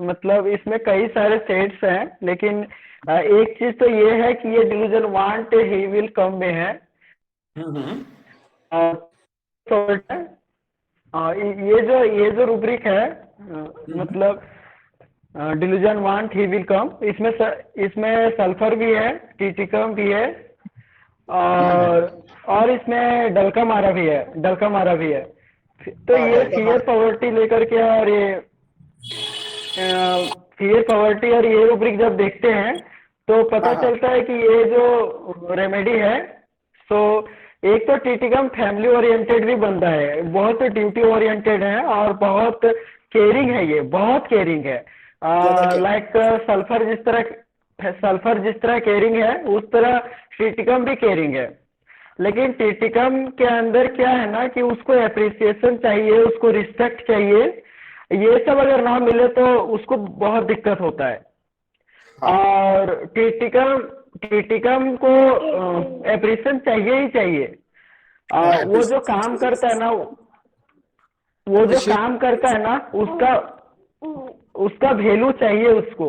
मतलब इसमें कई सारे सेट्स हैं, लेकिन एक चीज तो ये है कि ये delusion want he will come में है। ये जो रूब्रिक है, मतलब delusion want he will come, इसमें सल्फर भी है, ट्रिटिकम भी है, और इसमें डलका मारा भी है। तो ये फियर पॉवर्टी लेकर के, और ये फियर पॉवर्टी और ये रूब्रिक जब देखते हैं तो पता चलता है कि ये जो रेमेडी है, तो एक तो ट्रिटिकम फैमिली ओरिएंटेड भी बनता है, बहुत ड्यूटी ओरिएंटेड है और बहुत केयरिंग है, ये बहुत केयरिंग है। लाइक सल्फर जिस तरह केयरिंग है, उस तरह ट्रिटिकम भी केयरिंग है। लेकिन ट्रिटिकम के अंदर क्या है ना कि उसको एप्रिसिएशन चाहिए, उसको रिस्पेक्ट चाहिए, ये सब अगर ना मिले तो उसको बहुत दिक्कत होता है। और ट्रिटिकम को एप्रिसिएशन चाहिए ही चाहिए। वो जो काम करता है ना, वो जो काम करता है ना, उसका वैल्यू चाहिए उसको।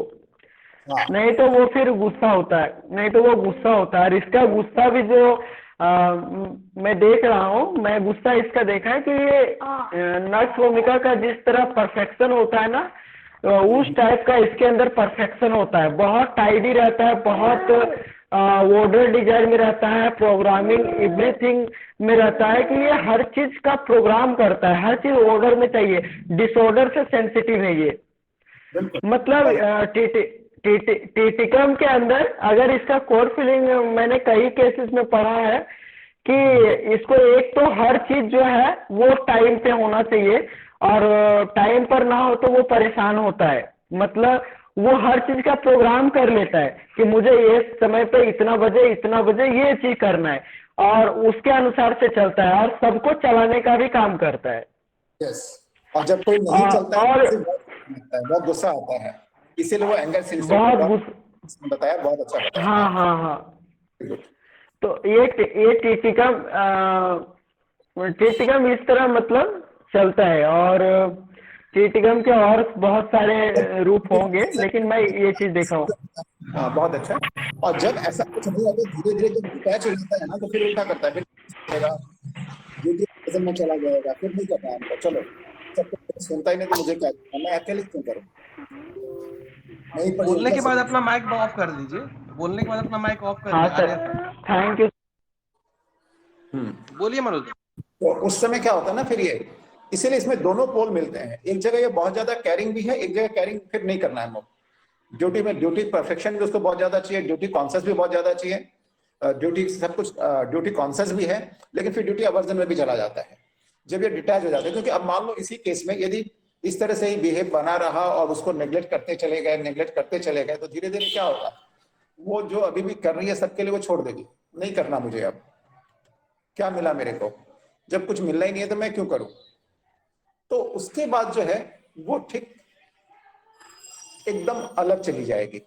नहीं तो वो फिर गुस्सा होता है, नहीं तो वो गुस्सा होता है। और इसका गुस्सा भी जो मैं देख रहा हूँ, मैं गुस्सा इसका देखा है कि ये नर्स भूमिका का जिस तरह परफेक्शन होता है ना, उस टाइप का इसके अंदर परफेक्शन होता है। बहुत टाइडी रहता है, बहुत ऑर्डर डिजाइन में रहता है, प्रोग्रामिंग एवरीथिंग में रहता है कि ये हर चीज का प्रोग्राम करता है, हर चीज ऑर्डर में चाहिए। डिसऑर्डर से सेंसिटिव है ये। मतलब ट्रिटिकम के अंदर अगर इसका कोर फीलिंग, मैंने कई केसेस में पढ़ा है कि इसको एक तो हर चीज जो है वो टाइम पे होना चाहिए, और टाइम पर ना हो तो वो परेशान होता है। मतलब वो हर चीज का प्रोग्राम कर लेता है कि मुझे ये समय पे इतना बजे ये चीज करना है, और उसके अनुसार से चलता है और सबको चलाने का भी काम करता है। यस, और जब कोई नहीं चलता है तो बहुत गुस्सा आता है, इसीलिए वो एंगर बहुत बताया, बहुत अच्छा बताया। हाँ। तो ये ट्रिटिकम इस तरह मतलब चलता है, और ट्रिटिकम के और बहुत सारे रूप होंगे, लेकिन मैं ये चीज देखा हूँ। हाँ, बहुत अच्छा। और जब ऐसा कुछ नहीं होता, धीरे धीरे जब डिटैच हो जाता है ना, तो फिर उल्टा करता है, फिर में चला जाएगा, फिर नहीं करना हमको, चलो सब कुछ सुनता ही नहीं तो मुझे क्या, मैं अकेले क्यों करूँ। बोलने के बाद अपना माइक ऑफ कर दीजिए, बोलने के बाद अपना माइक ऑफ कर दीजिए। हाँ सर, थैंक यू। बोलिए मनोज। तो उस समय क्या होता है ना, फिर ये इसीलिए इसमें दोनों पोल मिलते हैं। एक जगह ये बहुत ज्यादा कैरिंग भी है, एक जगह कैरिंग फिर नहीं करना है हमको। ड्यूटी में ड्यूटी परफेक्शन भी उसको बहुत ज्यादा चाहिए, ड्यूटी कॉन्शियस भी बहुत ज्यादा चाहिए, ड्यूटी सब कुछ ड्यूटी कॉन्शियस भी है, लेकिन फिर ड्यूटी अवर्जन में भी चला जाता है जब ये डिटैच हो जाता है। क्योंकि अब मान लो इसी केस में यदि इस तरह से ही बिहेव बना रहा और उसको नेग्लेक्ट करते चले गए, तो धीरे धीरे क्या होगा, वो जो अभी भी कर रही है सबके लिए वो छोड़ देगी, नहीं करना मुझे, अब क्या मिला मेरे को, जब कुछ मिलना ही नहीं है तो मैं क्यों करूं। तो उसके बाद जो है वो ठीक एकदम अलग चली जाएगी,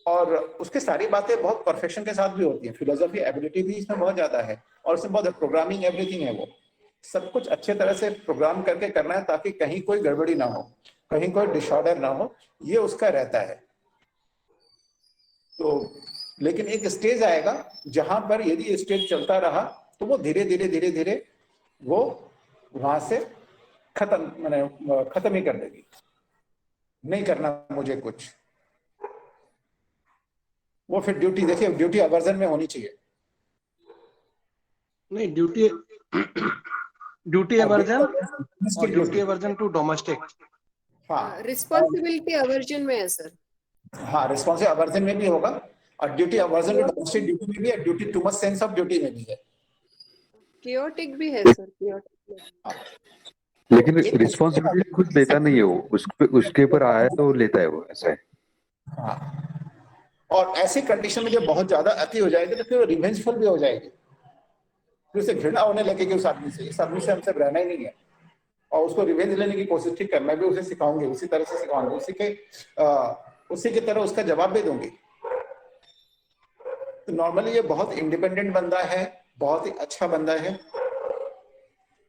और उसकी सारी बातें बहुत परफेक्शन के साथ भी होती हैं। फिलोसफी एबिलिटी भी इसमें बहुत ज्यादा है, और उसमें बहुत प्रोग्रामिंग एवरीथिंग है, वो सब कुछ अच्छे तरह से प्रोग्राम करके करना है ताकि कहीं कोई गड़बड़ी ना हो, कहीं कोई डिसऑर्डर ना हो, ये उसका रहता है। तो लेकिन एक स्टेज आएगा जहां पर यदि स्टेज चलता रहा तो वो धीरे धीरे वो वहां से खत्म ही कर देगी, नहीं करना मुझे कुछ। वो फिर ड्यूटी, देखिए ड्यूटी अवर्जन में होनी चाहिए। नहीं, ड्यूटी अवर्जन और ड्यूटी अवर्जन टू डोमेस्टिक। हाँ, रिस्पॉन्सिबिलिटी अवर्जन में है सर। हाँ, रिस्पॉन्सिबिलिटी अवर्जन में भी होगा, और duty aversion to domestic duty में भी है, duty too much sense of duty में भी है, chaotic भी है सर, chaotic। लेकिन रिस्पॉन्सिबिलिटी खुद लेता नहीं है वो, उसके ऊपर आया तो लेता है वो, ऐसा है। हाँ, और ऐसी कंडीशन में जब बहुत ज्यादा अति हो जाएगी तो फिर वो रिवेंजफुल भी हो जाएगी, फिर उसे घृणा होने लगेगी उस आदमी से, इस आदमी से हमसे रहना ही नहीं है, और उसको रिवेंज लेने की कोशिश। ठीक है, मैं भी उसे सिखाऊंगी, उसी तरह से सिखाऊंगी, उसी की तरह उसका जवाब भी दूंगी। तो नॉर्मली ये बहुत इंडिपेंडेंट बंदा है, बहुत ही अच्छा बंदा है,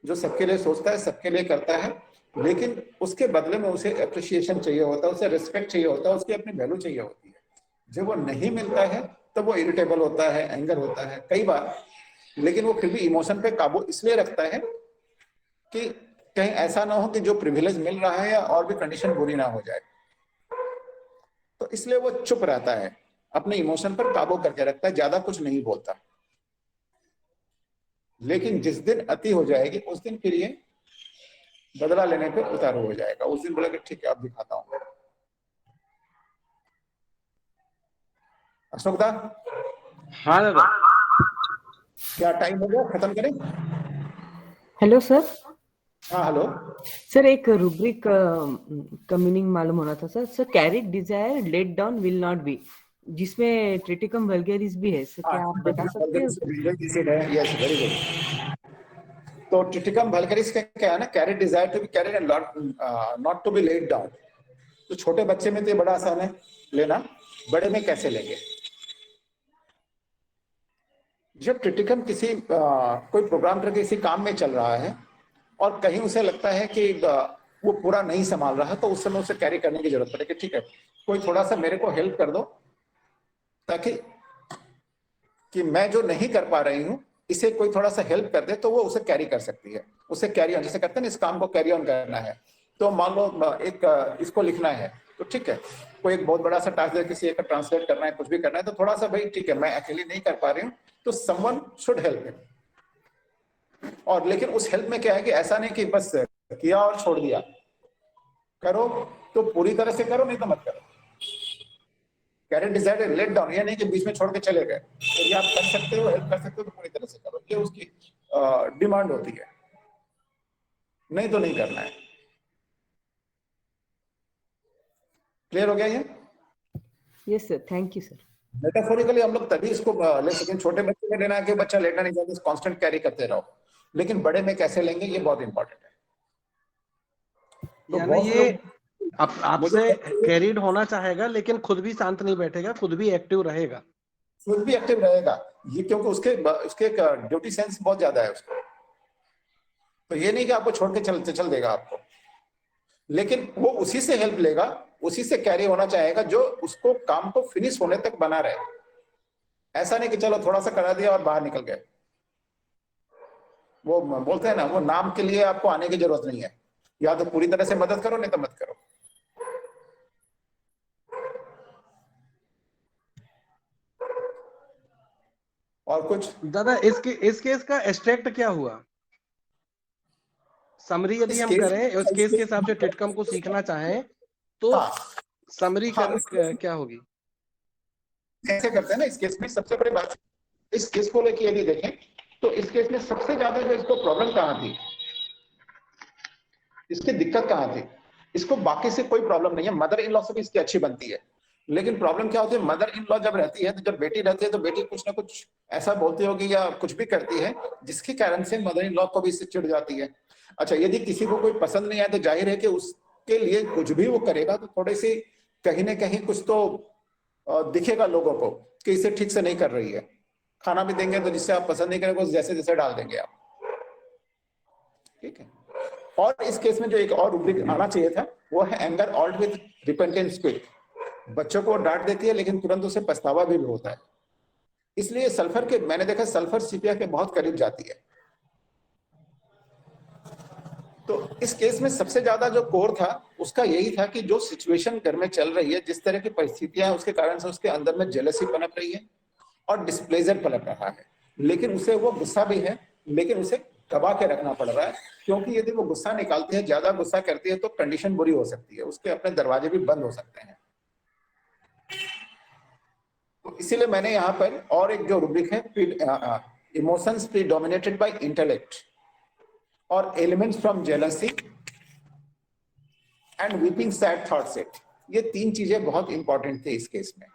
जो सबके लिए सोचता है, सबके लिए करता है, लेकिन उसके बदले में उसे अप्रिसिएशन चाहिए होता है, उसे रिस्पेक्ट चाहिए होता है, उसकी अपनी वैल्यू चाहिए होती है। जब वो नहीं मिलता है तब वो इरिटेबल होता है, एंगर होता है कई बार, लेकिन वो फिर भी इमोशन पे काबू इसलिए रखता है कि कहीं ऐसा ना हो कि जो प्रिविलेज मिल रहा है या और भी कंडीशन बुरी ना हो जाए, तो इसलिए वो चुप रहता है, अपने इमोशन पर काबू करके रखता है, ज्यादा कुछ नहीं बोलता। लेकिन जिस दिन अति हो जाएगी उस दिन फिर ये बदला लेने पे उतारू हो जाएगा। उस दिन बोलेगा ठीक है अब दिखाता हूं। अशोक दा, हाँ दादा, क्या टाइम हो गया, खत्म करें? Hello sir. हाँ हेलो सर, एक रूब्रिक का मीनिंग मालूम होना था sir. Sir, carried desire let down will not be, जिसमें ट्रिटिकम वल्गैरिस भी है सर, क्या आप बता सकते हैं? Yes, very good. तो ट्रिटिकम वल्गैरिस का क्या है ना, carried desire to be carried and not to be let down. तो छोटे बच्चे में तो ये बड़ा आसान है लेना, बड़े में कैसे लेंगे? जब ट्रिटिकम किसी कोई प्रोग्राम करके किसी काम में चल रहा है और कहीं उसे लगता है कि वो पूरा नहीं संभाल रहा है, तो उस समय उसे कैरी करने की जरूरत पड़े कि ठीक है, कोई थोड़ा सा मेरे को हेल्प कर दो, ताकि कि मैं जो नहीं कर पा रही हूँ इसे कोई थोड़ा सा हेल्प कर दे, तो वो उसे कैरी कर सकती है, उसे कैरी ऑन जैसे करते हैं ना, इस काम को कैरी ऑन करना है। तो मान लो एक इसको लिखना है, तो ठीक है, कोई एक बहुत बड़ा सा टास्क है, किसी एक का ट्रांसलेट करना है, कुछ भी करना है, तो थोड़ा सा भाई ठीक है, मैं अकेली नहीं कर पा रही हूँ, तो समवन शुड हेल्प हिम। और लेकिन उस हेल्प में क्या है कि ऐसा नहीं कि बस किया और छोड़ दिया, करो तो पूरी तरह से करो, नहीं तो मत करो। कैरेट डिजाइड लेट डाउन, ये नहीं कि बीच में छोड़ के चले गए, यदि आप कर सकते हो, हेल्प कर सकते हो, तो पूरी तरह से करो, ये उसकी डिमांड होती है, नहीं तो नहीं करना है। क्लियर हो गया ये? Yes sir, thank you sir. Metaphorically हम लोग तभी इसको ले सकें, छोटे बच्चे में लेना है कि बच्चा लेटना नहीं चाहता, कांस्टेंट कैरी करते रहो, लेकिन बड़े में कैसे लेंगे ये बहुत इंपॉर्टेंट है। तो यानी ये आपसे कैरीड होना चाहेगा, लेकिन खुद भी शांत नहीं बैठेगा, खुद भी एक्टिव रहेगा, ये क्योंकि उसके ड्यूटी सेंस बहुत ज्यादा है उसको। तो ये नहीं कि आपको छोड़ के चल देगा आपको, लेकिन वो उसी से हेल्प लेगा, उसी से कैरी होना चाहेगा जो उसको काम को फिनिश होने तक बना रहे। ऐसा नहीं कि चलो थोड़ा सा करा दिया और बाहर निकल गए। वो बोलते हैं ना, वो नाम के लिए आपको आने की जरूरत नहीं है, या तो पूरी तरह से मदद करो, नहीं तो मत करो। और कुछ दादा इस केस का एक्सट्रैक्ट क्या हुआ? समरी यदि हम करें उस केस के हिसाब से टिटकम को सीखना चाहें तो समरी क्या होगी? कैसे करते हैं ना इस केस में, सबसे बड़ी बात, इस केस को लेके यदि देखें तो इस केस में सबसे ज्यादा जो इसको प्रॉब्लम कहाँ थी, इसकी दिक्कत कहाँ थी? इसको बाकी से कोई प्रॉब्लम नहीं है, मदर इन लॉ से भी इसकी अच्छी बनती है, लेकिन प्रॉब्लम क्या होती है, मदर इन लॉ जब रहती है, तो जब बेटी रहती है तो बेटी कुछ ना कुछ ऐसा बोलती होगी या कुछ भी करती है जिसके कारण से मदर इन लॉ को भी इससे चिढ़ जाती है। अच्छा, यदि किसी को कोई पसंद नहीं आया तो जाहिर है कि उसके लिए कुछ भी वो करेगा तो थोड़ी सी कहीं ना कहीं कुछ तो दिखेगा लोगों को कि इसे ठीक से नहीं कर रही है। खाना भी देंगे तो जिससे आप पसंद नहीं करेंगे जैसे जैसे डाल देंगे आप, ठीक है। और इस केस में जो एक और रूब्रिक आना चाहिए था वो है anger alt with repentant spirit. बच्चों को डांट देती है लेकिन तुरंत उसे पछतावा भी होता है, इसलिए सल्फर के, मैंने देखा सल्फर सीपिया के बहुत करीब जाती है। तो इस केस में सबसे ज्यादा जो कोर था उसका यही था कि जो सिचुएशन घर में चल रही है, जिस तरह की परिस्थितियां हैं, उसके कारण से उसके अंदर में जेलसी पनप रही है और डिस्प्लेजर पनप रहा है, लेकिन उसे वो गुस्सा भी है, लेकिन उसे दबा के रखना पड़ रहा है, क्योंकि यदि वो गुस्सा निकालती है, ज्यादा गुस्सा करती है तो कंडीशन बुरी हो सकती है, उसके अपने दरवाजे भी बंद हो सकते हैं। तो इसीलिए मैंने यहाँ पर और एक जो रूब्रिक है, इमोशंस प्रीडोमिनेटेड बाय इंटेलेक्ट और elements from jealousy and weeping sad thoughts it, ये तीन चीजें बहुत इंपॉर्टेंट थी इस केस में।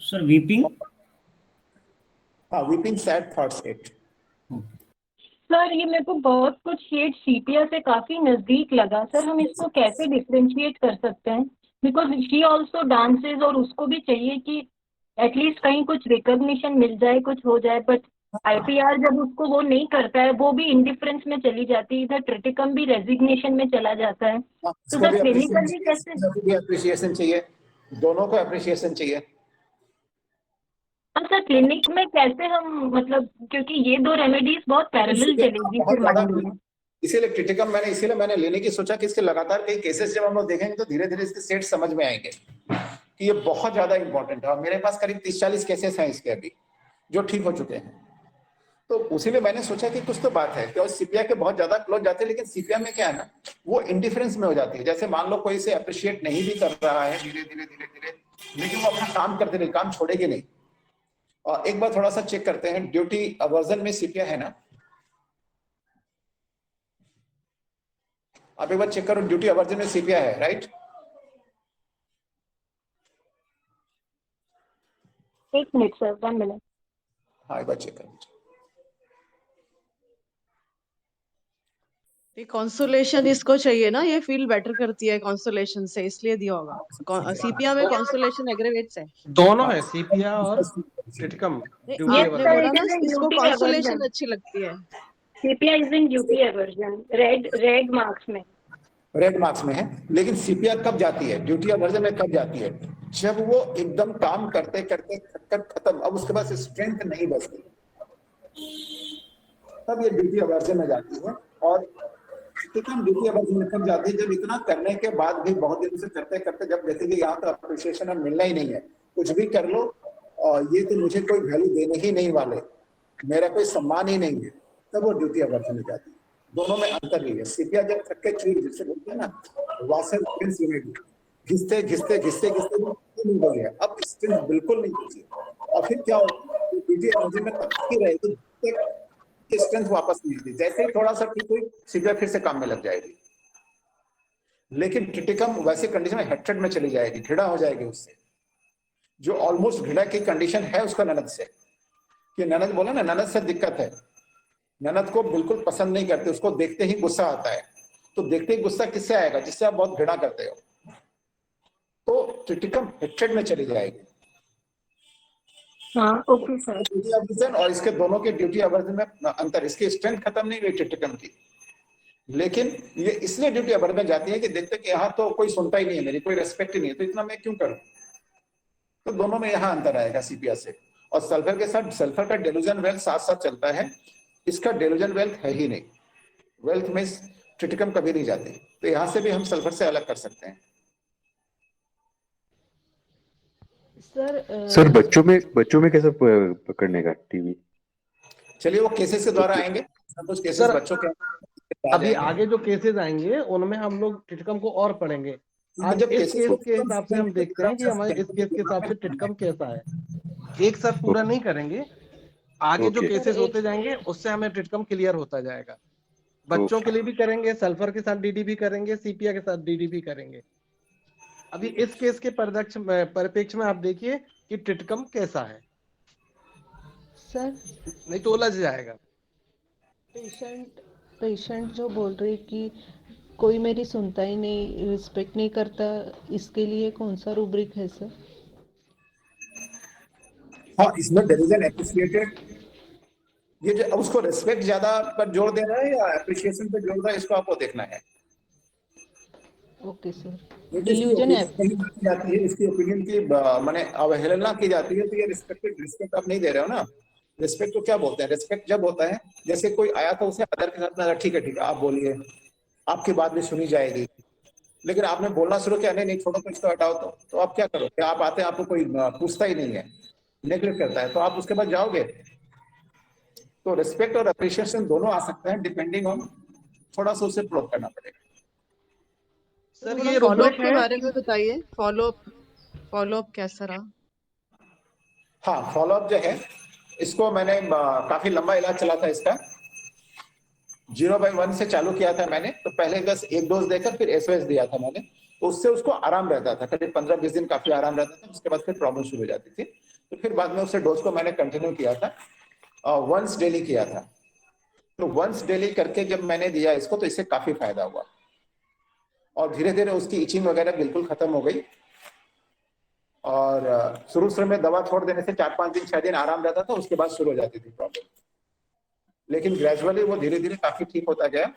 सर वीपिंग, हाँ, weeping sad thoughts it. Sir ये मेरे को बहुत कुछ शेड सीपिया से काफी नजदीक लगा। सर हम इसको कैसे डिफरेंशिएट कर सकते हैं? बिकॉज शी ऑल्सो डांसेज और उसको भी चाहिए कि एटलीस्ट कहीं कुछ रिकॉग्निशन मिल जाए, कुछ हो जाए, बट आईपीआर जब उसको वो नहीं करता है, वो भी इंडिफरेंस में चली जाती है, इधर ट्रिटिकम भी रेजिग्नेशन में चला जाता है। तो सर क्लिनिकली कैसे? अप्रिशिएशन चाहिए, दोनों को अप्रिशिएशन चाहिए। सर क्लिनिक में कैसे हम, मतलब क्योंकि ये दो रेमेडीज बहुत पैरेलल चलेगी फिर माइंड में। इसीलिए क्रिटिकम मैंने लेने की सोचा कि इसके लगातार कई केसेस जब हम लोग देखेंगे तो धीरे धीरे इसके सेट समझ में आएंगे कि ये बहुत ज्यादा इंपॉर्टेंट है। और मेरे पास करीब 30-40 केसेस हैं इसके अभी जो ठीक हो चुके हैं। तो उसी में मैंने सोचा कि कुछ तो बात है कि सीपिया के बहुत ज्यादा क्लोज जाते हैं, लेकिन सीपिया में क्या है ना, वो इंडिफरेंस में हो जाती है। जैसे मान लो कोई इसे अप्रिशिएट नहीं भी कर रहा है धीरे धीरे, लेकिन वो अपना काम करते रहे, काम छोड़ेगी नहीं। और एक बार थोड़ा सा चेक करते हैं, ड्यूटी अवर्जन में सीपिया है ना, आप एक बार चेक करो, ड्यूटी अवर्जन में सीपिया है, राइट? एक मिनट सर, 1 मिनट। हाँ, एक बार चेक करो। कॉन्सोलेशन इसको चाहिए ना, ये फील बेटर करती है कॉन्सोलेशन से, इसलिए दिया होगा। सीपिया में कॉन्सोलेशन एग्रेवेट्स है। दोनों है, सीपिया और टिटकम। नहीं, ड्यूटी आपने एवर्जन। बोला ना It is in इसको duty कॉन्सोलेशन aversion. अच्छी लगती है। CPI is in duty aversion. Red marks में. रेड मार्क्स में है, लेकिन सीपीआर कब जाती है, ड्यूटी अवर्जन में कब जाती है? जब वो एकदम काम करते करते थककर खत्म, अब उसके पास स्ट्रेंथ नहीं बचती, तब ये ड्यूटी अवर्जन में जाती है। और कितना ड्यूटी अवर्जन में कब जाती है? जब इतना करने के बाद भी बहुत दिन से करते करते जब देखेंगे यहाँ तो अप्रिशिएशन अब मिलना ही नहीं है, कुछ भी कर लो और ये तो मुझे कोई वैल्यू देने ही नहीं वाले, मेरा कोई सम्मान ही नहीं है, तब वो ड्यूटी अवर्जन में जाती है। दोनों में अंतर ही है। सीपिया जब थक के चुई, जिससे बोलते हैं ना वासन घिसते घिसते घिसते घिसते नहीं गई है, अब स्ट्रेंथ बिल्कुल नहीं बची। और फिर क्या होगा, ड्यूटी अवर्जन में तक ही रहेगी, स्ट्रेंथ वापस नहीं आती। जैसे ही थोड़ा सा ठीक हुई, सीपिया फिर से काम में लग जाएगी। लेकिन क्रिटिकम वैसी कंडीशन में हेट्रेड में चली जाएगी, घृणा हो जाएगी उससे, जो ऑलमोस्ट घृणा की कंडीशन है उसका ननद से। कि ननद बोला ना, ननद से दिक्कत है, ननद को बिल्कुल पसंद नहीं करते, उसको देखते ही गुस्सा आता है। तो देखते ही गुस्सा किससे आएगा? जिससे आप बहुत घृणा करते हो। तो क्रिटिकम हेट्रेड में चली जाएगी। हाँ, ओके सर। ड्यूटी अवर्जन और इसके दोनों के ड्यूटी अवर्जन में अंतर, इसकी स्ट्रेंथ खत्म नहीं हुई क्रिटिकम की, लेकिन ये इसलिए ड्यूटी अवर्जन में जाती है कि देखते कि यहाँ तो कोई सुनता ही नहीं है, मेरी कोई रेस्पेक्ट ही नहीं है, तो इतना मैं क्यों करूं? तो दोनों में यहाँ अंतर आएगा सीपिया से। और सल्फर के साथ सल्फर का डेलूजन वेल्थ साथ साथ चलता है, इसका डेलूजन वेल्थ है ही नहीं, वेल्थ में ट्रिटिकम कभी नहीं जाती। तो यहां से भी हम सल्फर से अलग कर सकते हैं। सर बच्चों में कैसे पकड़ने का टीवी? चलिए वो केसेस के द्वारा आएंगे, कुछ केसेस बच्चों के अभी आगे जो केसेस आएंगे उनमें हम लोग टिटकम को और पढ़ेंगे। आज जब इस केस के हिसाब से हम देखते हैं कि हमारे इस केस के हिसाब से टिटकम कैसा है। एक साथ पूरा नहीं करेंगे, आगे जो केसेस होते जाएंगे उससे हमें टिटकम क्लियर होता जाएगा। बच्चों के लिए भी करेंगे, सल्फर के साथ डीडीबी करेंगे, सीपिया के साथ डीडीबी करेंगे। अभी इस केस के परिप्रेक्ष्य में आप देखिए कि टिटकम कैसा है। सर नहीं तो उलझ जाएगा। पेशेंट जो बोल रही कि कोई मेरी सुनता ही नहीं, रिस्पेक्ट नहीं करता, इसके लिए कौन सा रूब्रिक है सर? हाँ, इसमें डेरिजन एप्रिशिएटेड, ये जो उसको रिस्पेक्ट ज्यादा पर जोर दे रहा है या एप्रिशिएशन पे जोर दे रहा है, इसको आपको देखना है। Okay sir. डिल्यूजन जाती है, इसकी ओपिनियन की माने अवहेलना की जाती है, तो ये रिस्पेक्ट आप नहीं दे रहे हो ना। रिस्पेक्ट को क्या बोलते हैं? रिस्पेक्ट जब होता है जैसे कोई आया तो उसे आदर के साथ, ठीक है आप बोलिए, आपकी बात भी सुनी जाएगी। लेकिन आपने बोलना शुरू किया, नहीं छोड़ो तो इसको हटाओ, तो आप क्या करोगे? आप आते हैं, आपको कोई पूछता ही नहीं है, नेगलेक्ट करता है, तो आप उसके बाद जाओगे। तो रिस्पेक्ट और अप्रिशिएशन दोनों आ सकते हैं, डिपेंडिंग ऑन, थोड़ा सा उसे प्रोक करना पड़ेगा। सर ये फॉलोअप के बारे में बताइए, फॉलोअप कैसा रहा? हाँ, फॉलोअप जो है इसको मैंने काफी लंबा इलाज चला था इसका, 0/1 से चालू किया था मैंने। तो पहले बस एक डोज देकर फिर SOS दिया था मैंने, तो उससे उसको आराम रहता था, करीब 15-20 दिन काफी आराम रहता था। उसके बाद फिर प्रॉब्लम शुरू हो जाती थी, तो फिर बाद में उससे डोज को मैंने कंटिन्यू किया था, वंस डेली किया था। तो वंस डेली करके जब मैंने दिया इसको, तो इससे काफी फायदा हुआ और धीरे धीरे उसकी इचिंग वगैरह बिल्कुल खत्म हो गई। और शुरू में दवा छोड़ देने से 4-5 दिन 6 दिन आराम रहता था, उसके बाद शुरू हो जाती थी प्रॉब्लम। लेकिन ग्रेजुअली वो धीरे धीरे काफी ठीक होता गया।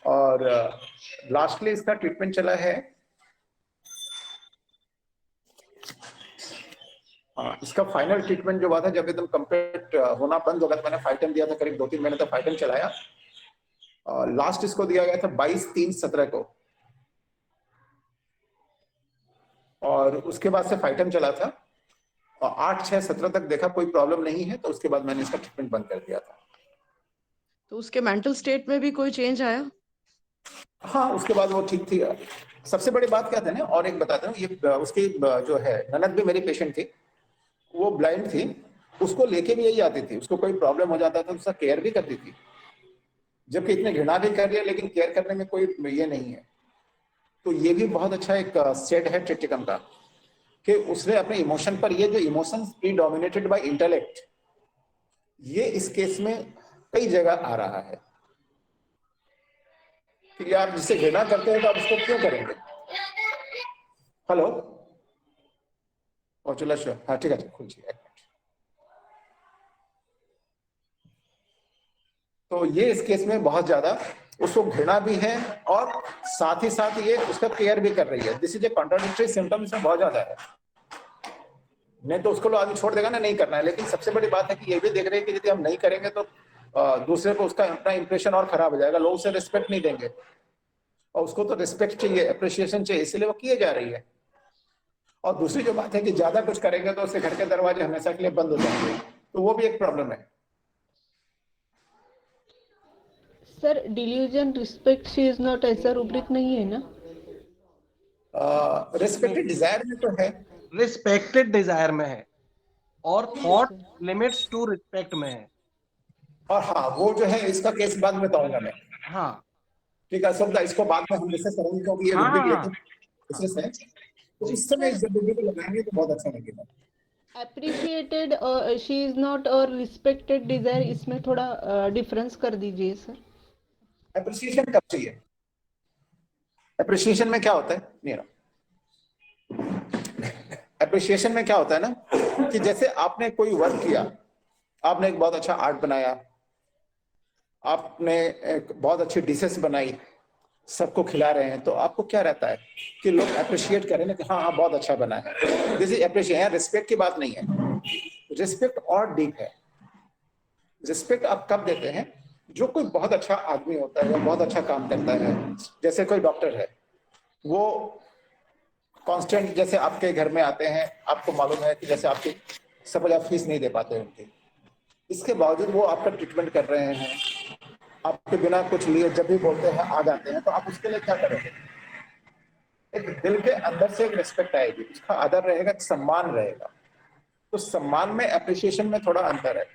और लास्टली इसका ट्रीटमेंट चला है, इसका फाइनल ट्रीटमेंट जो हुआ था जब एकदम कंप्लीट होना बंद हो गया, मैंने फाइटम दिया था, करीब 2-3 महीने तक फाइटम चलाया। लास्ट इसको दिया गया था 22/3/17 को, और उसके बाद से फाइटम चला था और 8/6/17 तक देखा कोई प्रॉब्लम नहीं है, तो उसके बाद मैंने इसका ट्रीटमेंट बंद कर दिया था। तो उसके मेंटल स्टेट में भी कोई चेंज आया? हाँ, उसके बाद वो ठीक थी। सबसे बड़ी बात क्या था ना, और एक बताता हूँ, ये उसकी जो है ननद भी मेरी पेशेंट थी, वो ब्लाइंड थी, उसको लेके भी यही आती थी, उसको कोई प्रॉब्लम हो जाता था तो उसका केयर भी करती थी, जबकि इतने घृणा भी कर रही है लेकिन केयर करने में कोई ये नहीं है। तो ये भी बहुत अच्छा एक सेट है ट्रिटिकम का, कि उसने अपने इमोशन पर, ये जो इमोशंस प्रीडोमिनेटेड बाय इंटेलेक्ट, ये इस केस में कई जगह आ रहा है। कि यार जिससे घृणा करते हैं तो आप उसको क्यों करेंगे। हेलो, और चलो श्योर, हाँ ठीक है, खुल एक मिनट। तो ये इस केस में बहुत ज्यादा उसको घृणा भी है और साथ ही साथ ये उसका केयर भी कर रही है। This is a contradictory symptom, इसमें बहुत ज्यादा है। नहीं तो उसको आदमी छोड़ देगा ना, नहीं करना है। लेकिन सबसे बड़ी बात है कि ये भी देख रहे हैं कि यदि हम नहीं करेंगे तो दूसरे को उसका अपना इंप्रेशन और खराब हो जाएगा, लोग उसे रिस्पेक्ट नहीं देंगे और उसको तो रिस्पेक्ट चाहिए, अप्रिसिएशन चाहिए, इसलिए वो किए जा रही है। और दूसरी जो बात है कि ज्यादा कुछ करेंगे तो उसके घर के दरवाजे हमेशा के लिए बंद हो जाएंगे, तो वो भी एक प्रॉब्लम है। Sir delusion respect she is not ऐसा रूब्रिक नहीं है ना? रिस्पेक्टेड डिजायर में तो है, रिस्पेक्टेड डिजायर में है और थॉट लिमिट्स टू रिस्पेक्ट में है। और हाँ वो जो है इसका केस बाद में बताऊंगा मैं। हाँ ठीक है सब, इसको बाद में हम डिस्कस करेंगे क्योंकि ये रूब्रिक है, तो इस समय जब रूब्रिक लगाएंगे तो बहुत अच्छा लगेगा। अप्रिशिएटेड शी इज नॉट और रिस्पेक्टेड डिजायर, इसमें थोड़ा डिफरेंस कर दीजिए सर। अप्रिसिएशन कब चाहिए? अप्रिसिएशन में क्या होता है, नहीं अप्रिसिएशन में क्या होता है ना कि जैसे आपने कोई वर्क किया, आपने एक बहुत अच्छा आर्ट बनाया, आपने एक बहुत अच्छी डिशेस बनाई, सबको खिला रहे हैं, तो आपको क्या रहता है कि लोग अप्रिशिएट करें ना कि हाँ हाँ बहुत अच्छा बना है। दिस इज अप्रिशिएशन, रिस्पेक्ट की बात नहीं है। रिस्पेक्ट और डीप है। रिस्पेक्ट आप कब देते हैं? जो कोई बहुत अच्छा आदमी होता है या बहुत अच्छा काम करता है, जैसे कोई डॉक्टर है, वो कांस्टेंट जैसे आपके घर में आते हैं, आपको मालूम है कि जैसे आपकी सब आप फीस नहीं दे पाते उनकी, इसके बावजूद वो आपका ट्रीटमेंट कर रहे हैं, आपके बिना कुछ लिए जब भी बोलते हैं आ जाते हैं, तो आप उसके लिए क्या करोगे? एक दिल के अंदर से एक रिस्पेक्ट आएगी, उसका आदर रहेगा, सम्मान रहेगा। तो सम्मान में अप्रिशिएशन में थोड़ा अंतर है।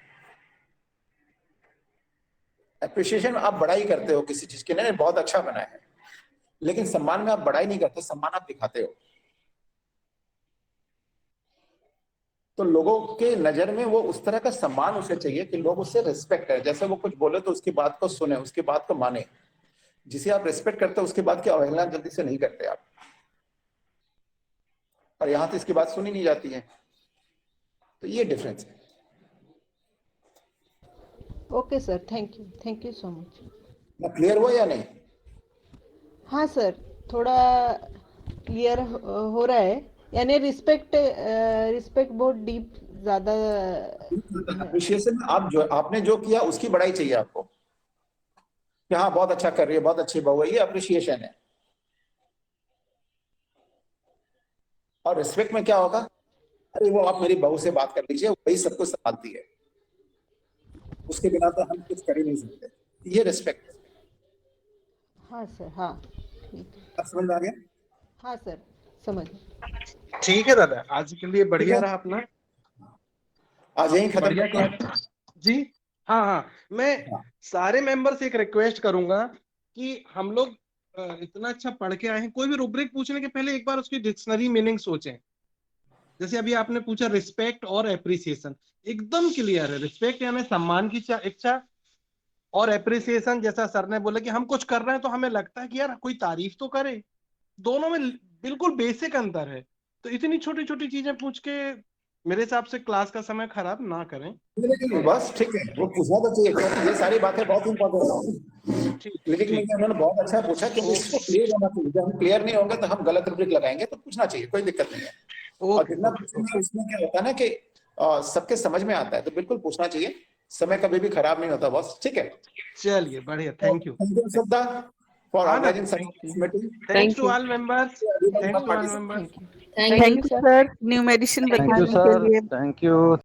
अप्रिशिएशन आप बड़ाई करते हो किसी चीज की, नहीं बहुत अच्छा बना है, लेकिन सम्मान में आप बड़ाई नहीं करते, सम्मान आप दिखाते हो। तो लोगों के नजर में वो उस तरह का सम्मान उसे चाहिए कि लोग उससे रिस्पेक्ट करें। जैसे वो कुछ बोले तो उसकी बात को सुने, उसकी बात को माने। जिसे आप रिस्पेक्ट करते हो उसकी बात की अवहेलना जल्दी से नहीं करते आप, और यहां तो इसकी बात सुनी नहीं जाती है। तो ये डिफरेंस है। Okay sir, thank you so much. ना क्लियर हुआ या नहीं? हाँ सर, थोड़ा क्लियर हो रहा है, यानी रिस्पेक्ट बहुत डीप ज्यादा। अप्रिशिएशन आपने जो किया उसकी बड़ाई चाहिए आपको कि हाँ बहुत अच्छा कर रही है, बहुत अच्छी बहू है, ये अप्रिशिएशन है। और रिस्पेक्ट में क्या होगा? अरे वो आप मेरी बहू से बात कर लीजिए, वही सब कुछ संभालती है, उसके बिना तो हम कुछ कर ही नहीं सकते। ये रिस्पेक्ट है। हाँ सर, हाँ समझ आ गया? हाँ सर, समझ। ठीक है दादा, आज के लिए बढ़िया रहा अपना, आज यही खत्म जी। हाँ, मैं सारे मेंबर से एक रिक्वेस्ट करूंगा कि हम लोग इतना अच्छा पढ़ के आए हैं, कोई भी रुब्रिक पूछने के पहले एक बार उसकी डिक्शनरी मीनिंग सोचें। जैसे अभी आपने पूछा रिस्पेक्ट और एप्रिसिएशन, एकदम क्लियर है। रिस्पेक्ट यानी सम्मान की इच्छा, और एप्रिसिएशन जैसा सर ने बोला कि हम कुछ कर रहे हैं तो हमें लगता है कि यार कोई तारीफ तो करे। दोनों में बिल्कुल बेसिक अंतर है। तो इतनी छोटी छोटी चीजें पूछ के मेरे हिसाब से क्लास का समय खराब ना करें। बस ठीक है, वो पूछना तो चाहिए क्योंकि ये सारी बातें बहुत इंपॉर्टेंट है। लेकिन उन्होंने बहुत अच्छा पूछा कि इसको क्लियर होना चाहिए। जब हम क्लियर नहीं होंगे तो हम गलत रुब्रिक लगाएंगे, तो पूछना चाहिए, कोई दिक्कत नहीं है। और जितना पूछेंगे उसमें क्या होता है ना कि सबके समझ में आता है, तो बिल्कुल पूछना चाहिए। समय कभी भी खराब नहीं होता बॉस। ठीक है, चलिए बढ़िया, thank you Shraddha for organizing such meeting. Thanks to all members, thank you sir new medicine बताने के लिए। Thank you.